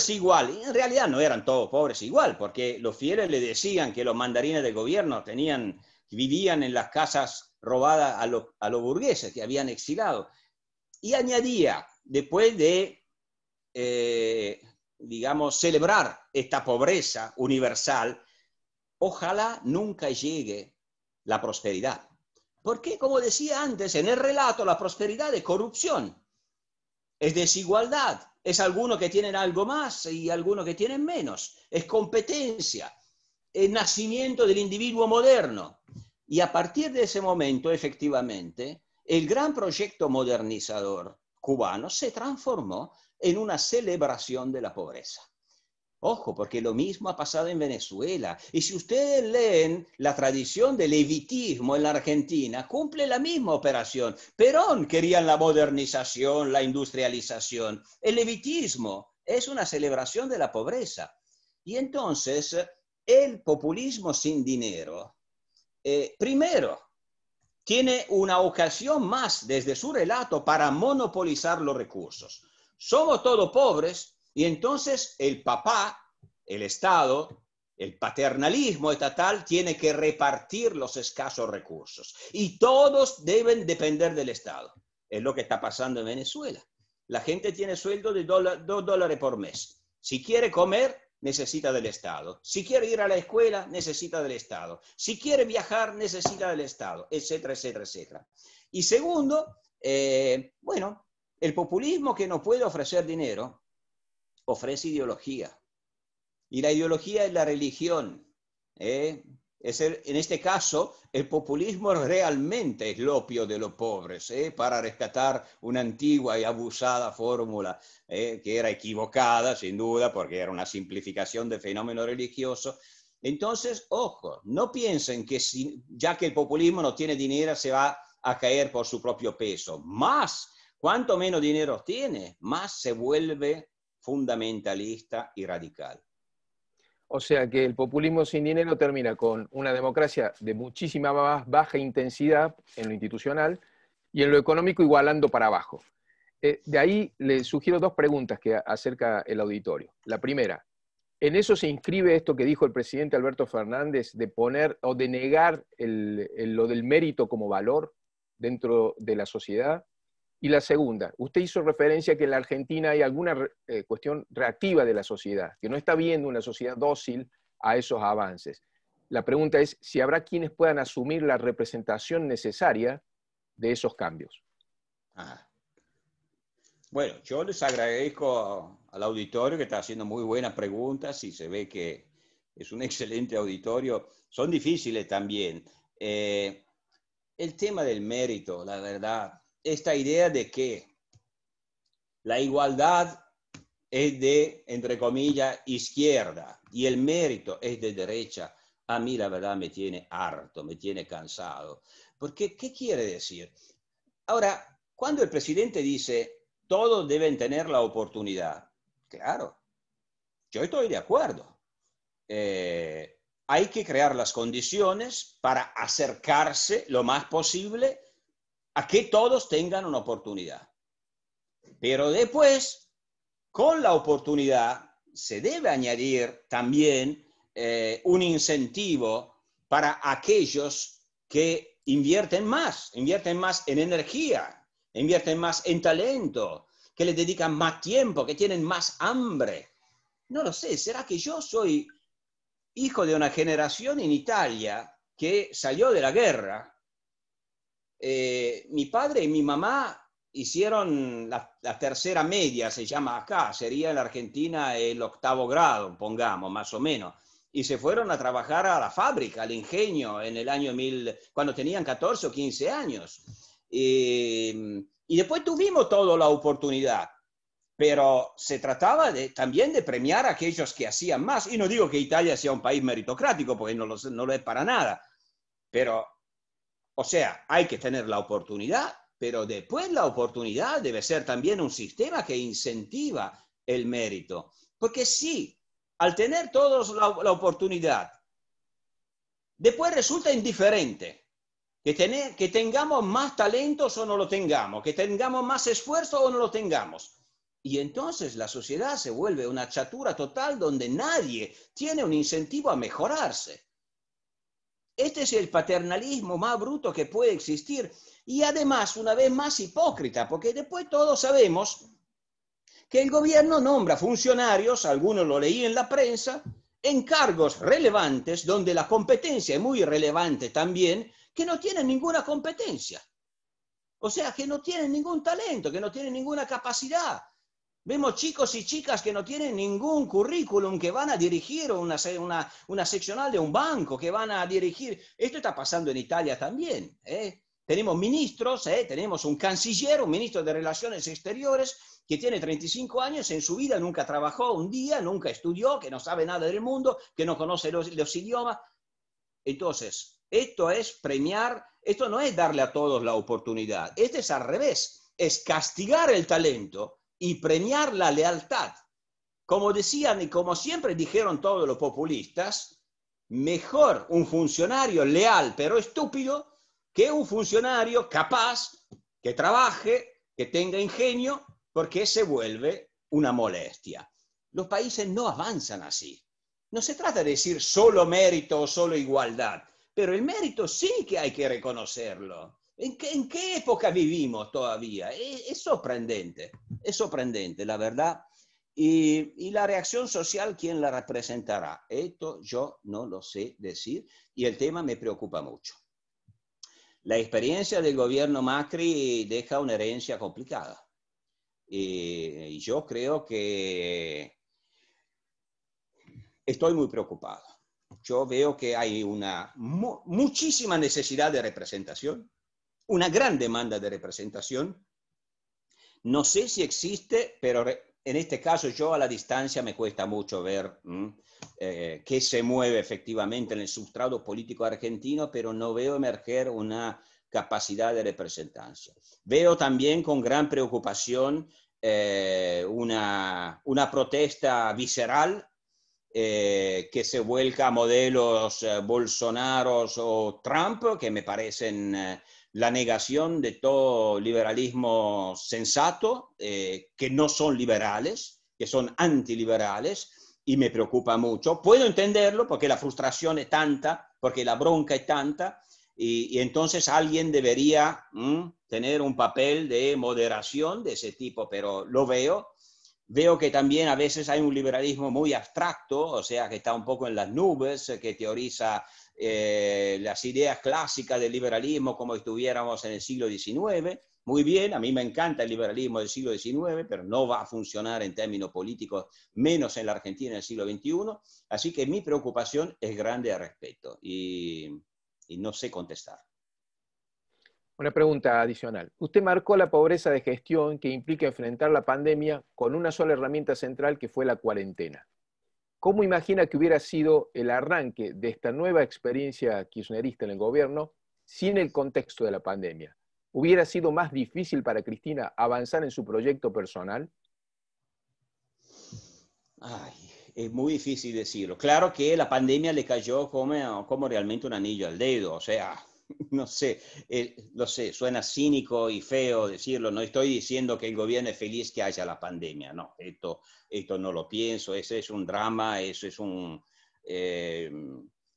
igual. Y en realidad no eran todos pobres igual, porque los fieles le decían que los mandarines del gobierno vivían en las casas robadas a los burgueses que habían exilado. Y añadía, después de, digamos, celebrar esta pobreza universal, ojalá nunca llegue la prosperidad. Porque, como decía antes, en el relato la prosperidad es corrupción, es desigualdad, es algunos que tienen algo más y algunos que tienen menos, es competencia, es nacimiento del individuo moderno. Y a partir de ese momento, efectivamente, el gran proyecto modernizador cubano se transformó en una celebración de la pobreza. Ojo, porque lo mismo ha pasado en Venezuela. Y si ustedes leen la tradición del levitismo en la Argentina, cumple la misma operación. Perón quería la modernización, la industrialización. El levitismo es una celebración de la pobreza. Y entonces, el populismo sin dinero, primero, tiene una ocasión más desde su relato para monopolizar los recursos. Somos todos pobres. Y entonces el papá, el Estado, el paternalismo estatal tiene que repartir los escasos recursos. Y todos deben depender del Estado. Es lo que está pasando en Venezuela. La gente tiene sueldo de $2 por mes. Si quiere comer, necesita del Estado. Si quiere ir a la escuela, necesita del Estado. Si quiere viajar, necesita del Estado, etcétera, etcétera, etcétera. Y segundo, bueno, el populismo que no puede ofrecer dinero, ofrece ideología. Y la ideología es la religión. En este caso, el populismo realmente es el opio de los pobres, para rescatar una antigua y abusada fórmula que era equivocada, sin duda, porque era una simplificación del fenómeno religioso. Entonces, ojo, no piensen que ya que el populismo no tiene dinero, se va a caer por su propio peso. Más, cuanto menos dinero tiene, más se vuelve fundamentalista y radical. O sea que el populismo sin dinero termina con una democracia de muchísima más baja intensidad en lo institucional y en lo económico igualando para abajo. De ahí le sugiero dos preguntas que acerca el auditorio. La primera, ¿en eso se inscribe esto que dijo el presidente Alberto Fernández de poner o de negar lo del mérito como valor dentro de la sociedad? Y la segunda, usted hizo referencia a que en la Argentina hay alguna cuestión reactiva de la sociedad, que no está viendo una sociedad dócil a esos avances. La pregunta es si habrá quienes puedan asumir la representación necesaria de esos cambios. Bueno, yo les agradezco al auditorio que está haciendo muy buenas preguntas y se ve que es un excelente auditorio. Son difíciles también. El tema del mérito, la verdad, esta idea de que la igualdad es de, entre comillas, izquierda y el mérito es de derecha, a mí la verdad me tiene harto, me tiene cansado. Porque, ¿qué quiere decir? Ahora, cuando el presidente dice, todos deben tener la oportunidad, claro, yo estoy de acuerdo. hay que crear las condiciones para acercarse lo más posible a que todos tengan una oportunidad. Pero después, con la oportunidad, se debe añadir también un incentivo para aquellos que invierten más en energía, invierten más en talento, que le dedican más tiempo, que tienen más hambre. No lo sé, ¿será que yo soy hijo de una generación en Italia que salió de la guerra? Mi padre y mi mamá hicieron la tercera media, se llama acá, sería en la Argentina el 8º grado, pongamos, más o menos. Y se fueron a trabajar a la fábrica, al ingenio, en el año 1000, cuando tenían 14 o 15 años. Y después tuvimos toda la oportunidad, pero se trataba también de premiar a aquellos que hacían más. Y no digo que Italia sea un país meritocrático, porque no lo es para nada, pero, o sea, hay que tener la oportunidad, pero después la oportunidad debe ser también un sistema que incentiva el mérito. Porque sí, al tener todos la oportunidad, después resulta indiferente que tengamos más talentos o no lo tengamos, que tengamos más esfuerzo o no lo tengamos. Y entonces la sociedad se vuelve una chatura total donde nadie tiene un incentivo a mejorarse. Este es el paternalismo más bruto que puede existir y además una vez más hipócrita, porque después todos sabemos que el gobierno nombra funcionarios, algunos lo leí en la prensa, en cargos relevantes donde la competencia es muy relevante también, que no tienen ninguna competencia. O sea, que no tienen ningún talento, que no tienen ninguna capacidad. Vemos chicos y chicas que no tienen ningún currículum, que van a dirigir una seccional de un banco, que van a dirigir. Esto está pasando en Italia también. Tenemos ministros, tenemos un canciller, un ministro de Relaciones Exteriores, que tiene 35 años, en su vida nunca trabajó un día, nunca estudió, que no sabe nada del mundo, que no conoce los idiomas. Entonces, esto es premiar, esto no es darle a todos la oportunidad, esto es al revés, es castigar el talento y premiar la lealtad. Como decían y como siempre dijeron todos los populistas, mejor un funcionario leal pero estúpido que un funcionario capaz, que trabaje, que tenga ingenio, porque se vuelve una molestia. Los países no avanzan así. No se trata de decir solo mérito o solo igualdad, pero el mérito sí que hay que reconocerlo. ¿En qué época vivimos todavía? Es sorprendente, la verdad. Y la reacción social, ¿quién la representará? Esto yo no lo sé decir y el tema me preocupa mucho. La experiencia del gobierno Macri deja una herencia complicada. Y yo creo que estoy muy preocupado. Yo veo que hay una muchísima necesidad de representación, una gran demanda de representación. No sé si existe, pero en este caso yo a la distancia me cuesta mucho ver qué se mueve efectivamente en el sustrato político argentino, pero no veo emerger una capacidad de representación. Veo también con gran preocupación una protesta visceral que se vuelca a modelos Bolsonaro o Trump, que me parecen la negación de todo liberalismo sensato, que no son liberales, que son antiliberales, y me preocupa mucho. Puedo entenderlo porque la frustración es tanta, porque la bronca es tanta, y entonces alguien debería tener un papel de moderación de ese tipo, pero lo veo. Veo que también a veces hay un liberalismo muy abstracto, o sea, que está un poco en las nubes, que teoriza las ideas clásicas del liberalismo como si estuviéramos en el siglo XIX. Muy bien, a mí me encanta el liberalismo del siglo XIX, pero no va a funcionar en términos políticos, menos en la Argentina del siglo XXI. Así que mi preocupación es grande al respecto y no sé contestar. Una pregunta adicional. Usted marcó la pobreza de gestión que implica enfrentar la pandemia con una sola herramienta central que fue la cuarentena. ¿Cómo imagina que hubiera sido el arranque de esta nueva experiencia kirchnerista en el gobierno sin el contexto de la pandemia? ¿Hubiera sido más difícil para Cristina avanzar en su proyecto personal? Ay, es muy difícil decirlo. Claro que la pandemia le cayó como realmente un anillo al dedo, o sea, no sé, suena cínico y feo decirlo, no estoy diciendo que el gobierno es feliz que haya la pandemia, no, esto no lo pienso, ese es un drama, eso es un...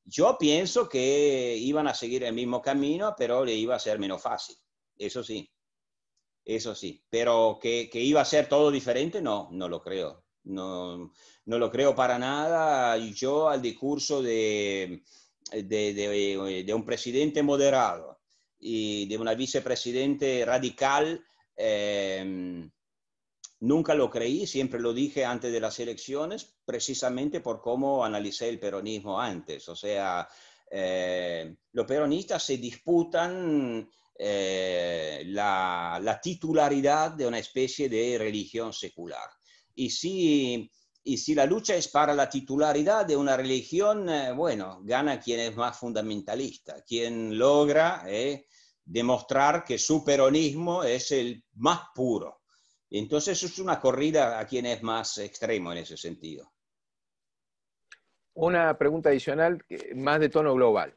yo pienso que iban a seguir el mismo camino, pero le iba a ser menos fácil, eso sí, pero que iba a ser todo diferente, no lo creo, no lo creo para nada. Yo al discurso de un presidente moderado y de una vicepresidente radical, nunca lo creí, siempre lo dije antes de las elecciones, precisamente por cómo analicé el peronismo antes. O sea, los peronistas se disputan la titularidad de una especie de religión secular. Y si la lucha es para la titularidad de una religión, bueno, gana quien es más fundamentalista, quien logra demostrar que su peronismo es el más puro. Entonces es una corrida a quien es más extremo en ese sentido. Una pregunta adicional, más de tono global.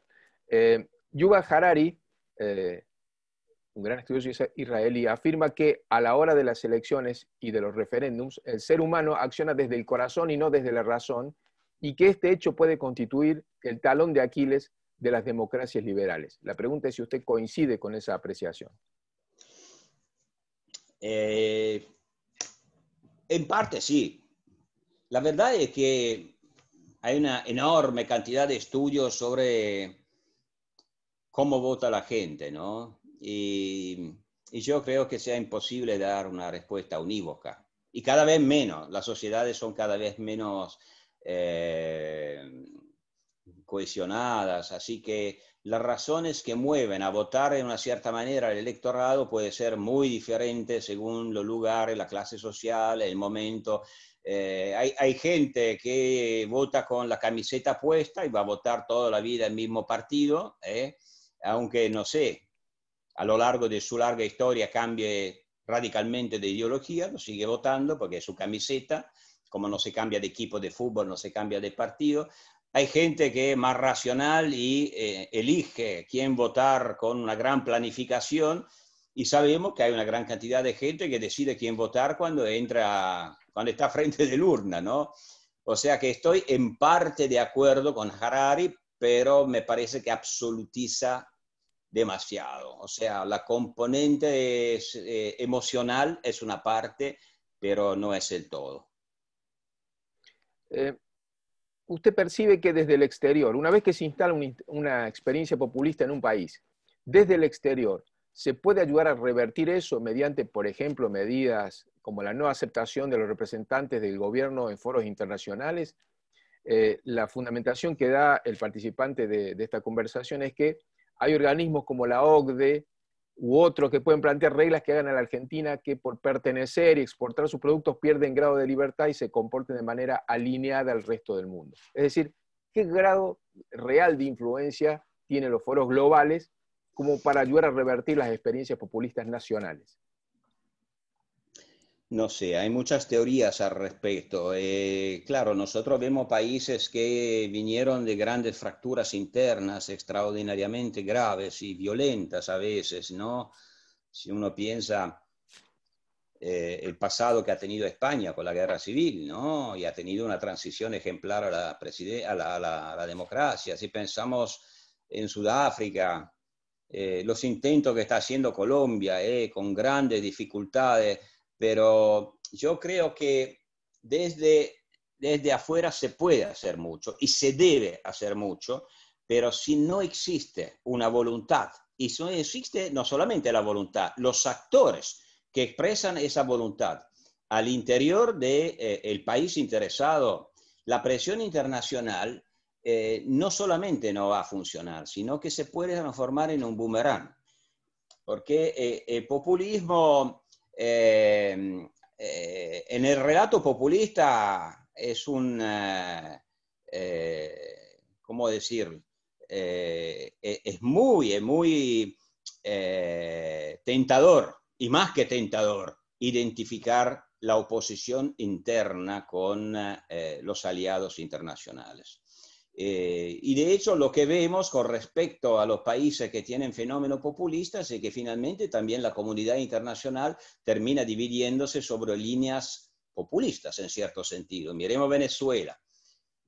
Yuval Harari, un gran estudioso israelí, afirma que a la hora de las elecciones y de los referéndums, el ser humano acciona desde el corazón y no desde la razón, y que este hecho puede constituir el talón de Aquiles de las democracias liberales. La pregunta es si usted coincide con esa apreciación. En parte sí. La verdad es que hay una enorme cantidad de estudios sobre cómo vota la gente, ¿no? Y yo creo que sea imposible dar una respuesta unívoca. Y cada vez menos, las sociedades son cada vez menos cohesionadas, así que las razones que mueven a votar de una cierta manera el electorado puede ser muy diferente según los lugares, la clase social, el momento. Hay gente que vota con la camiseta puesta y va a votar toda la vida el mismo partido, aunque, no sé, a lo largo de su larga historia cambie radicalmente de ideología, lo sigue votando porque es su camiseta, como no se cambia de equipo de fútbol, no se cambia de partido. Hay gente que es más racional y elige quién votar con una gran planificación, y sabemos que hay una gran cantidad de gente que decide quién votar cuando está frente de la urna, ¿no? O sea que estoy en parte de acuerdo con Harari, pero me parece que absolutiza demasiado. O sea, la componente emocional es una parte, pero no es el todo. Usted percibe que desde el exterior, una vez que se instala una experiencia populista en un país, desde el exterior, ¿se puede ayudar a revertir eso mediante, por ejemplo, medidas como la no aceptación de los representantes del gobierno en foros internacionales? La fundamentación que da el participante de esta conversación es que hay organismos como la OCDE u otros que pueden plantear reglas que hagan a la Argentina que por pertenecer y exportar sus productos pierden grado de libertad y se comporten de manera alineada al resto del mundo. Es decir, ¿qué grado real de influencia tienen los foros globales como para ayudar a revertir las experiencias populistas nacionales? No sé, hay muchas teorías al respecto. Claro, nosotros vemos países que vinieron de grandes fracturas internas extraordinariamente graves y violentas a veces, ¿no? Si uno piensa el pasado que ha tenido España con la guerra civil, ¿no? Y ha tenido una transición ejemplar a la democracia. Si pensamos en Sudáfrica, los intentos que está haciendo Colombia, con grandes dificultades, pero yo creo que desde afuera se puede hacer mucho y se debe hacer mucho, pero si no existe una voluntad, y si no existe no solamente la voluntad, los actores que expresan esa voluntad al interior del país interesado, la presión internacional no solamente no va a funcionar, sino que se puede transformar en un boomerang, porque el populismo... en el relato populista es ¿cómo decir? Es muy tentador, y más que tentador, identificar la oposición interna con los aliados internacionales. Y de hecho lo que vemos con respecto a los países que tienen fenómenos populistas es que finalmente también la comunidad internacional termina dividiéndose sobre líneas populistas en cierto sentido. Miremos Venezuela.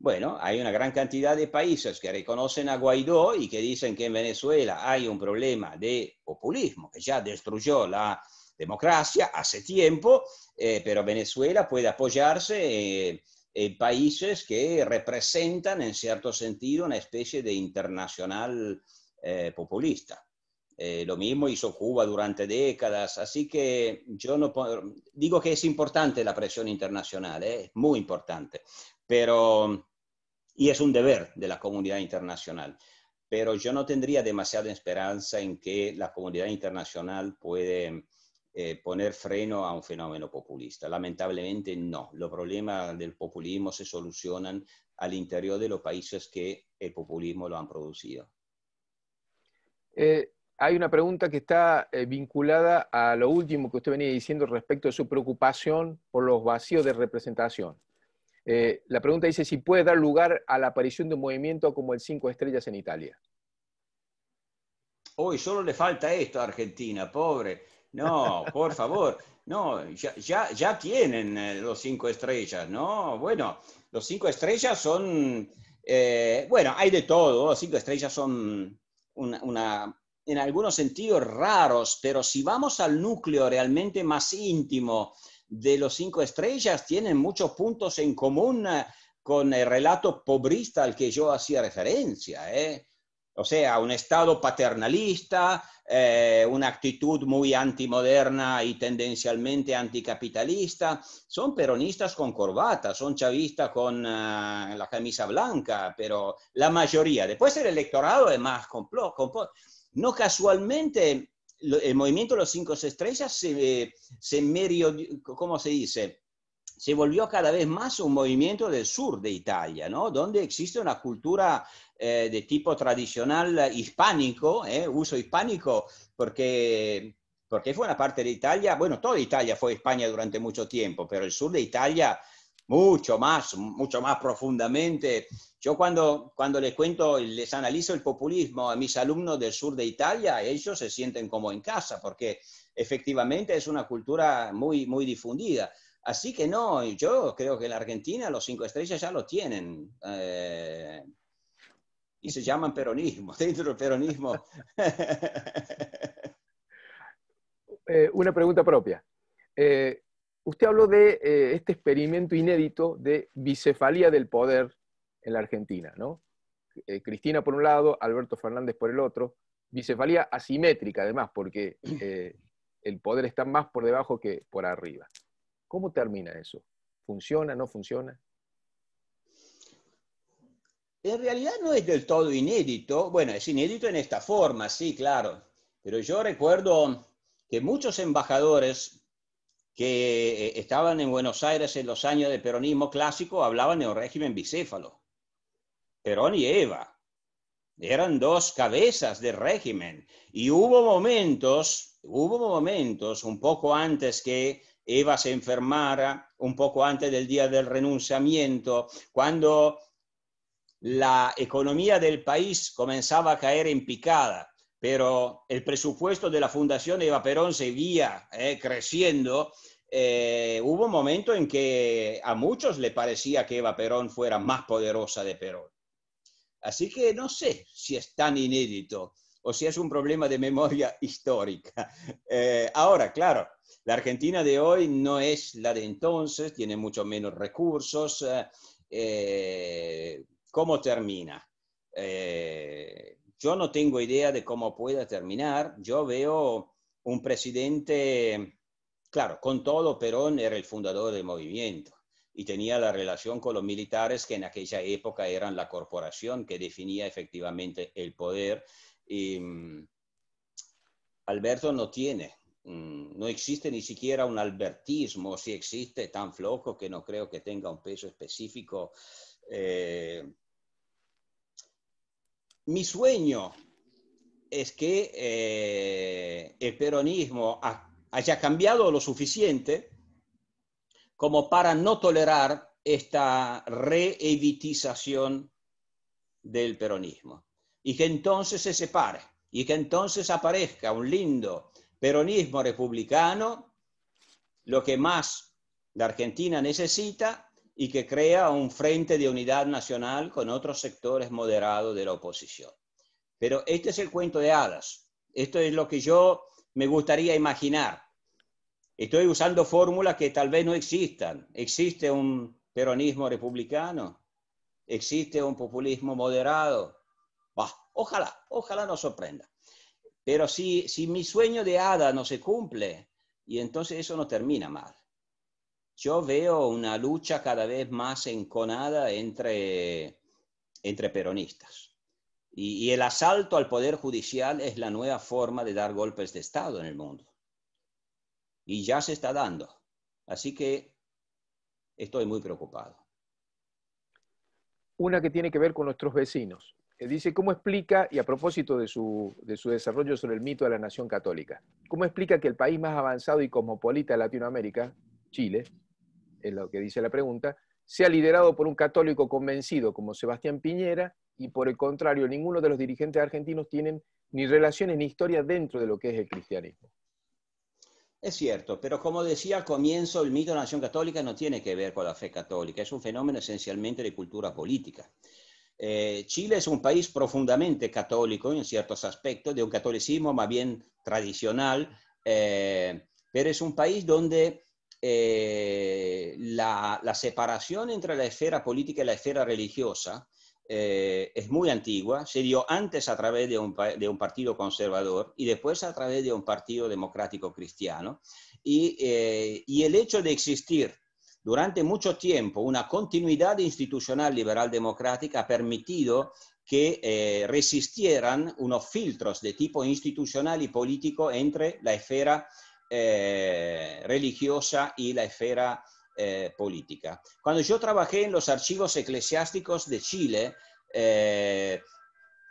Bueno, hay una gran cantidad de países que reconocen a Guaidó y que dicen que en Venezuela hay un problema de populismo, que ya destruyó la democracia hace tiempo, pero Venezuela puede apoyarse países que representan en cierto sentido una especie de internacional populista. Lo mismo hizo Cuba durante décadas, así que yo no digo que es importante la presión internacional, es muy importante, pero, y es un deber de la comunidad internacional, pero yo no tendría demasiada esperanza en que la comunidad internacional puede poner freno a un fenómeno populista. Lamentablemente no. Los problemas del populismo se solucionan al interior de los países que el populismo lo han producido. Hay una pregunta que está vinculada a lo último que usted venía diciendo respecto de su preocupación por los vacíos de representación. La pregunta dice si puede dar lugar a la aparición de un movimiento como el 5 Estrellas en Italia. Hoy solo le falta esto a Argentina, pobre. No, por favor, no, ya tienen los 5 estrellas, ¿no? Bueno, los 5 estrellas son, bueno, hay de todo, los 5 estrellas son en algunos sentidos raros, pero si vamos al núcleo realmente más íntimo de los 5 estrellas, tienen muchos puntos en común con el relato pobrista al que yo hacía referencia, ¿eh? O sea, un Estado paternalista, una actitud muy antimoderna y tendencialmente anticapitalista. Son peronistas con corbata, son chavistas con la camisa blanca, pero la mayoría. Después el electorado es más no casualmente, el movimiento de los 5 estrellas ¿cómo se dice? Se volvió cada vez más un movimiento del sur de Italia, ¿no? Donde existe una cultura de tipo tradicional hispánico, uso hispánico, porque fue una parte de Italia, bueno, toda Italia fue España durante mucho tiempo, pero el sur de Italia mucho más profundamente. Yo cuando les cuento, les analizo el populismo a mis alumnos del sur de Italia, ellos se sienten como en casa, porque efectivamente es una cultura muy, muy difundida. Así que no, yo creo que en la Argentina los 5 estrellas ya lo tienen. Y se llaman peronismo, dentro del peronismo. Una pregunta propia. Usted habló de este experimento inédito de bicefalía del poder en la Argentina, ¿no? Cristina por un lado, Alberto Fernández por el otro. Bicefalía asimétrica además, porque el poder está más por debajo que por arriba. ¿Cómo termina eso? ¿Funciona, no funciona? En realidad no es del todo inédito. Bueno, es inédito en esta forma, sí, claro. Pero yo recuerdo que muchos embajadores que estaban en Buenos Aires en los años del peronismo clásico hablaban de un régimen bicéfalo. Perón y Eva eran 2 cabezas del régimen. Y hubo momentos, un poco antes que Eva se enfermara, un poco antes del día del renunciamiento, cuando la economía del país comenzaba a caer en picada, pero el presupuesto de la Fundación Eva Perón seguía creciendo. Hubo un momento en que a muchos le parecía que Eva Perón fuera más poderosa de Perón. Así que no sé si es tan inédito o si es un problema de memoria histórica. Ahora, claro, la Argentina de hoy no es la de entonces, tiene mucho menos recursos. ¿Cómo termina? Yo no tengo idea de cómo pueda terminar. Yo veo un presidente, claro, con todo Perón era el fundador del movimiento y tenía la relación con los militares que en aquella época eran la corporación que definía efectivamente el poder. Y Alberto no tiene, no existe ni siquiera un albertismo, si existe tan flojo que no creo que tenga un peso específico. Mi sueño es que el peronismo haya cambiado lo suficiente como para no tolerar esta reevitización del peronismo. Y que entonces se separe, y que entonces aparezca un lindo peronismo republicano, lo que más la Argentina necesita, y que crea un frente de unidad nacional con otros sectores moderados de la oposición. Pero este es el cuento de hadas. Esto es lo que yo me gustaría imaginar. Estoy usando fórmulas que tal vez no existan. ¿Existe un peronismo republicano? ¿Existe un populismo moderado? Bah, ojalá nos sorprenda. Pero si mi sueño de hada no se cumple, y entonces eso no termina mal. Yo veo una lucha cada vez más enconada entre peronistas. Y el asalto al poder judicial es la nueva forma de dar golpes de Estado en el mundo. Y ya se está dando. Así que estoy muy preocupado. Una que tiene que ver con nuestros vecinos. Dice, ¿cómo explica, y a propósito de su desarrollo sobre el mito de la nación católica, cómo explica que el país más avanzado y cosmopolita de Latinoamérica, Chile, es lo que dice la pregunta, sea liderado por un católico convencido como Sebastián Piñera, y por el contrario, ninguno de los dirigentes argentinos tienen ni relaciones ni historia dentro de lo que es el cristianismo? Es cierto, pero como decía al comienzo, el mito de la nación católica no tiene que ver con la fe católica, es un fenómeno esencialmente de cultura política. Chile es un país profundamente católico en ciertos aspectos, de un catolicismo más bien tradicional, pero es un país donde la separación entre la esfera política y la esfera religiosa es muy antigua, se dio antes a través de un partido conservador y después a través de un partido democrático cristiano, y el hecho de existir durante mucho tiempo una continuidad institucional liberal democrática ha permitido que resistieran unos filtros de tipo institucional y político entre la esfera religiosa y la esfera política. Cuando yo trabajé en los archivos eclesiásticos de Chile,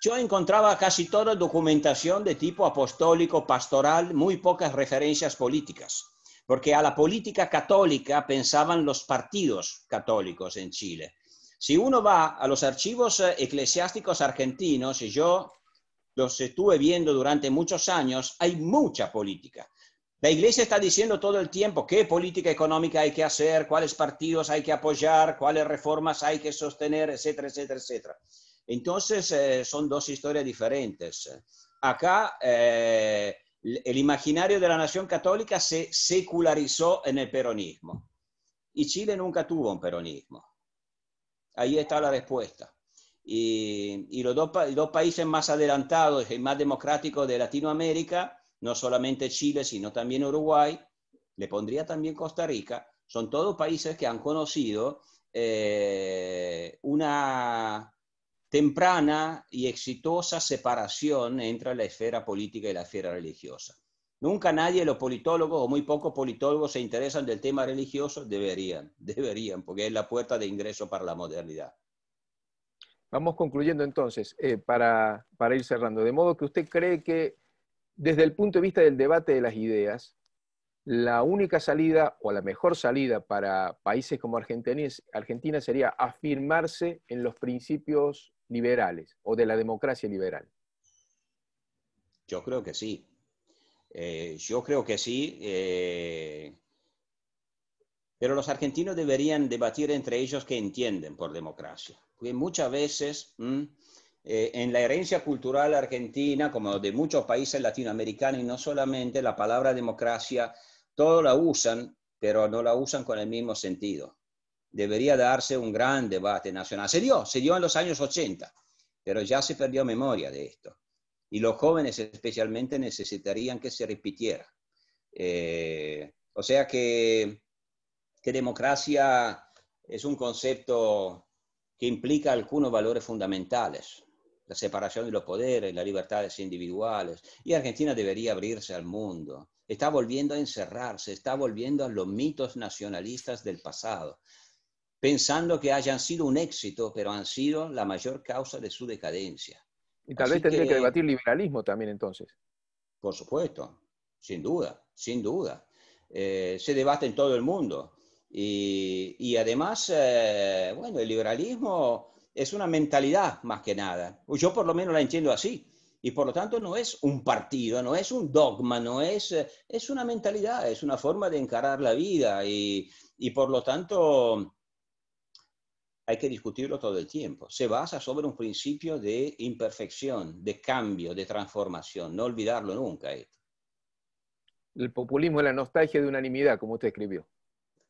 yo encontraba casi toda documentación de tipo apostólico, pastoral, muy pocas referencias políticas, porque a la política católica pensaban los partidos católicos en Chile. Si uno va a los archivos eclesiásticos argentinos, y yo los estuve viendo durante muchos años, hay mucha política. La Iglesia está diciendo todo el tiempo qué política económica hay que hacer, cuáles partidos hay que apoyar, cuáles reformas hay que sostener, etcétera, etcétera, etcétera. Entonces, son dos historias diferentes. Acá, el imaginario de la nación católica se secularizó en el peronismo. Y Chile nunca tuvo un peronismo. Ahí está la respuesta. Y los dos países más adelantados y más democráticos de Latinoamérica, no solamente Chile, sino también Uruguay, le pondría también Costa Rica, son todos países que han conocido una temprana y exitosa separación entre la esfera política y la esfera religiosa. Nunca nadie, los politólogos o muy pocos politólogos se interesan del tema religioso, deberían, porque es la puerta de ingreso para la modernidad. Vamos concluyendo entonces, para ir cerrando. De modo que usted cree que desde el punto de vista del debate de las ideas, la única salida o la mejor salida para países como Argentina sería afirmarse en los principios liberales o de la democracia liberal. Yo creo que sí. Yo creo que sí. Pero los argentinos deberían debatir entre ellos qué entienden por democracia. Porque muchas veces en la herencia cultural argentina, como de muchos países latinoamericanos, y no solamente, la palabra democracia, todos la usan, pero no la usan con el mismo sentido. Debería darse un gran debate nacional. Se dio en los años 80, pero ya se perdió memoria de esto. Y los jóvenes especialmente necesitarían que se repitiera. O sea que democracia es un concepto que implica algunos valores fundamentales, la separación de los poderes, las libertades individuales, y Argentina debería abrirse al mundo. Está volviendo a encerrarse, está volviendo a los mitos nacionalistas del pasado, pensando que hayan sido un éxito, pero han sido la mayor causa de su decadencia. Y tal vez tendría que debatir liberalismo también entonces. Por supuesto, sin duda, sin duda. Se debate en todo el mundo. Y además, bueno, el liberalismo es una mentalidad más que nada. Yo por lo menos la entiendo así. Y por lo tanto no es un partido, no es un dogma, no es, es una mentalidad, es una forma de encarar la vida. Y por lo tanto hay que discutirlo todo el tiempo. Se basa sobre un principio de imperfección, de cambio, de transformación. No olvidarlo nunca esto. El populismo es la nostalgia de unanimidad, como usted escribió.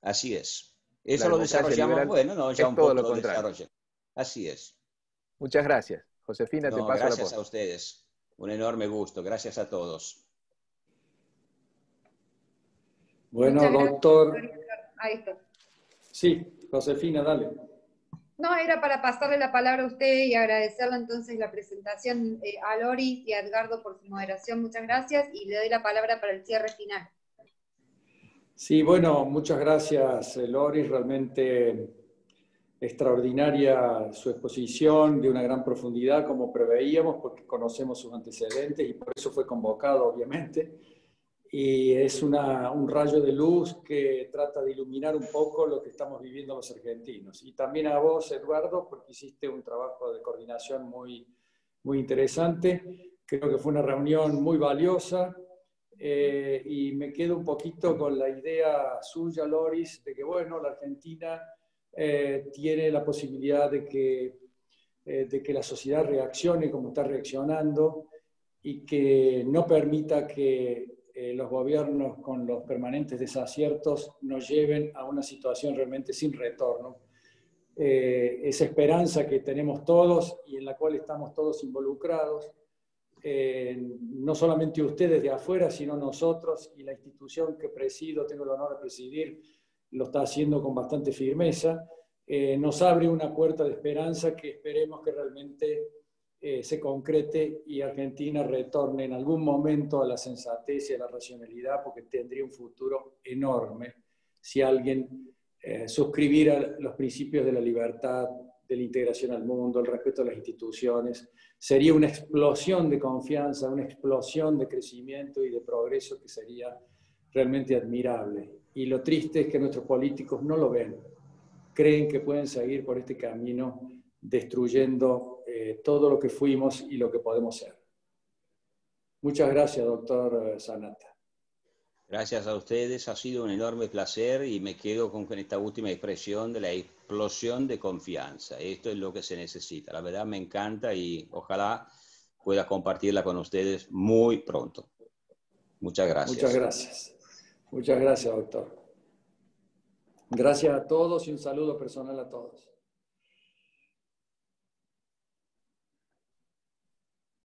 Así es. Eso La lo democracia desarrollamos, liberal bueno, no, ya es un todo poco lo lo contrario. desarrollamos. Así es. Muchas gracias. Josefina, te No, paso la gracias a posta. ustedes. Un enorme gusto. Gracias a todos. Bueno, Muchas gracias. doctor. Ahí está. Sí, Josefina, dale. No, era para pasarle la palabra a usted y agradecerle entonces la presentación a Loris y a Edgardo por su moderación. Muchas gracias y le doy la palabra para el cierre final. Sí, bueno, muchas gracias, Loris. Realmente extraordinaria su exposición, de una gran profundidad, como preveíamos, porque conocemos sus antecedentes y por eso fue convocado, obviamente. Y es un rayo de luz que trata de iluminar un poco lo que estamos viviendo los argentinos. Y también a vos, Eduardo, porque hiciste un trabajo de coordinación muy, muy interesante. Creo que fue una reunión muy valiosa. Y me quedo un poquito con la idea suya, Loris, de que, bueno, la Argentina tiene la posibilidad de que la sociedad reaccione como está reaccionando y que no permita que los gobiernos con los permanentes desaciertos nos lleven a una situación realmente sin retorno. Esa esperanza que tenemos todos y en la cual estamos todos involucrados, no solamente ustedes de afuera, sino nosotros y la institución que presido, tengo el honor de presidir, lo está haciendo con bastante firmeza, nos abre una puerta de esperanza que esperemos que realmente se concrete y Argentina retorne en algún momento a la sensatez y a la racionalidad, porque tendría un futuro enorme si alguien suscribiera los principios de la libertad, de la integración al mundo, el respeto a las instituciones. Sería una explosión de confianza, una explosión de crecimiento y de progreso que sería realmente admirable. Y lo triste es que nuestros políticos no lo ven. Creen que pueden seguir por este camino destruyendo todo lo que fuimos y lo que podemos ser. Muchas gracias, doctor Sanata. Gracias a ustedes, ha sido un enorme placer y me quedo con esta última expresión de la explosión de confianza. Esto es lo que se necesita. La verdad me encanta y ojalá pueda compartirla con ustedes muy pronto. Muchas gracias. Muchas gracias. Muchas gracias, doctor. Gracias a todos y un saludo personal a todos.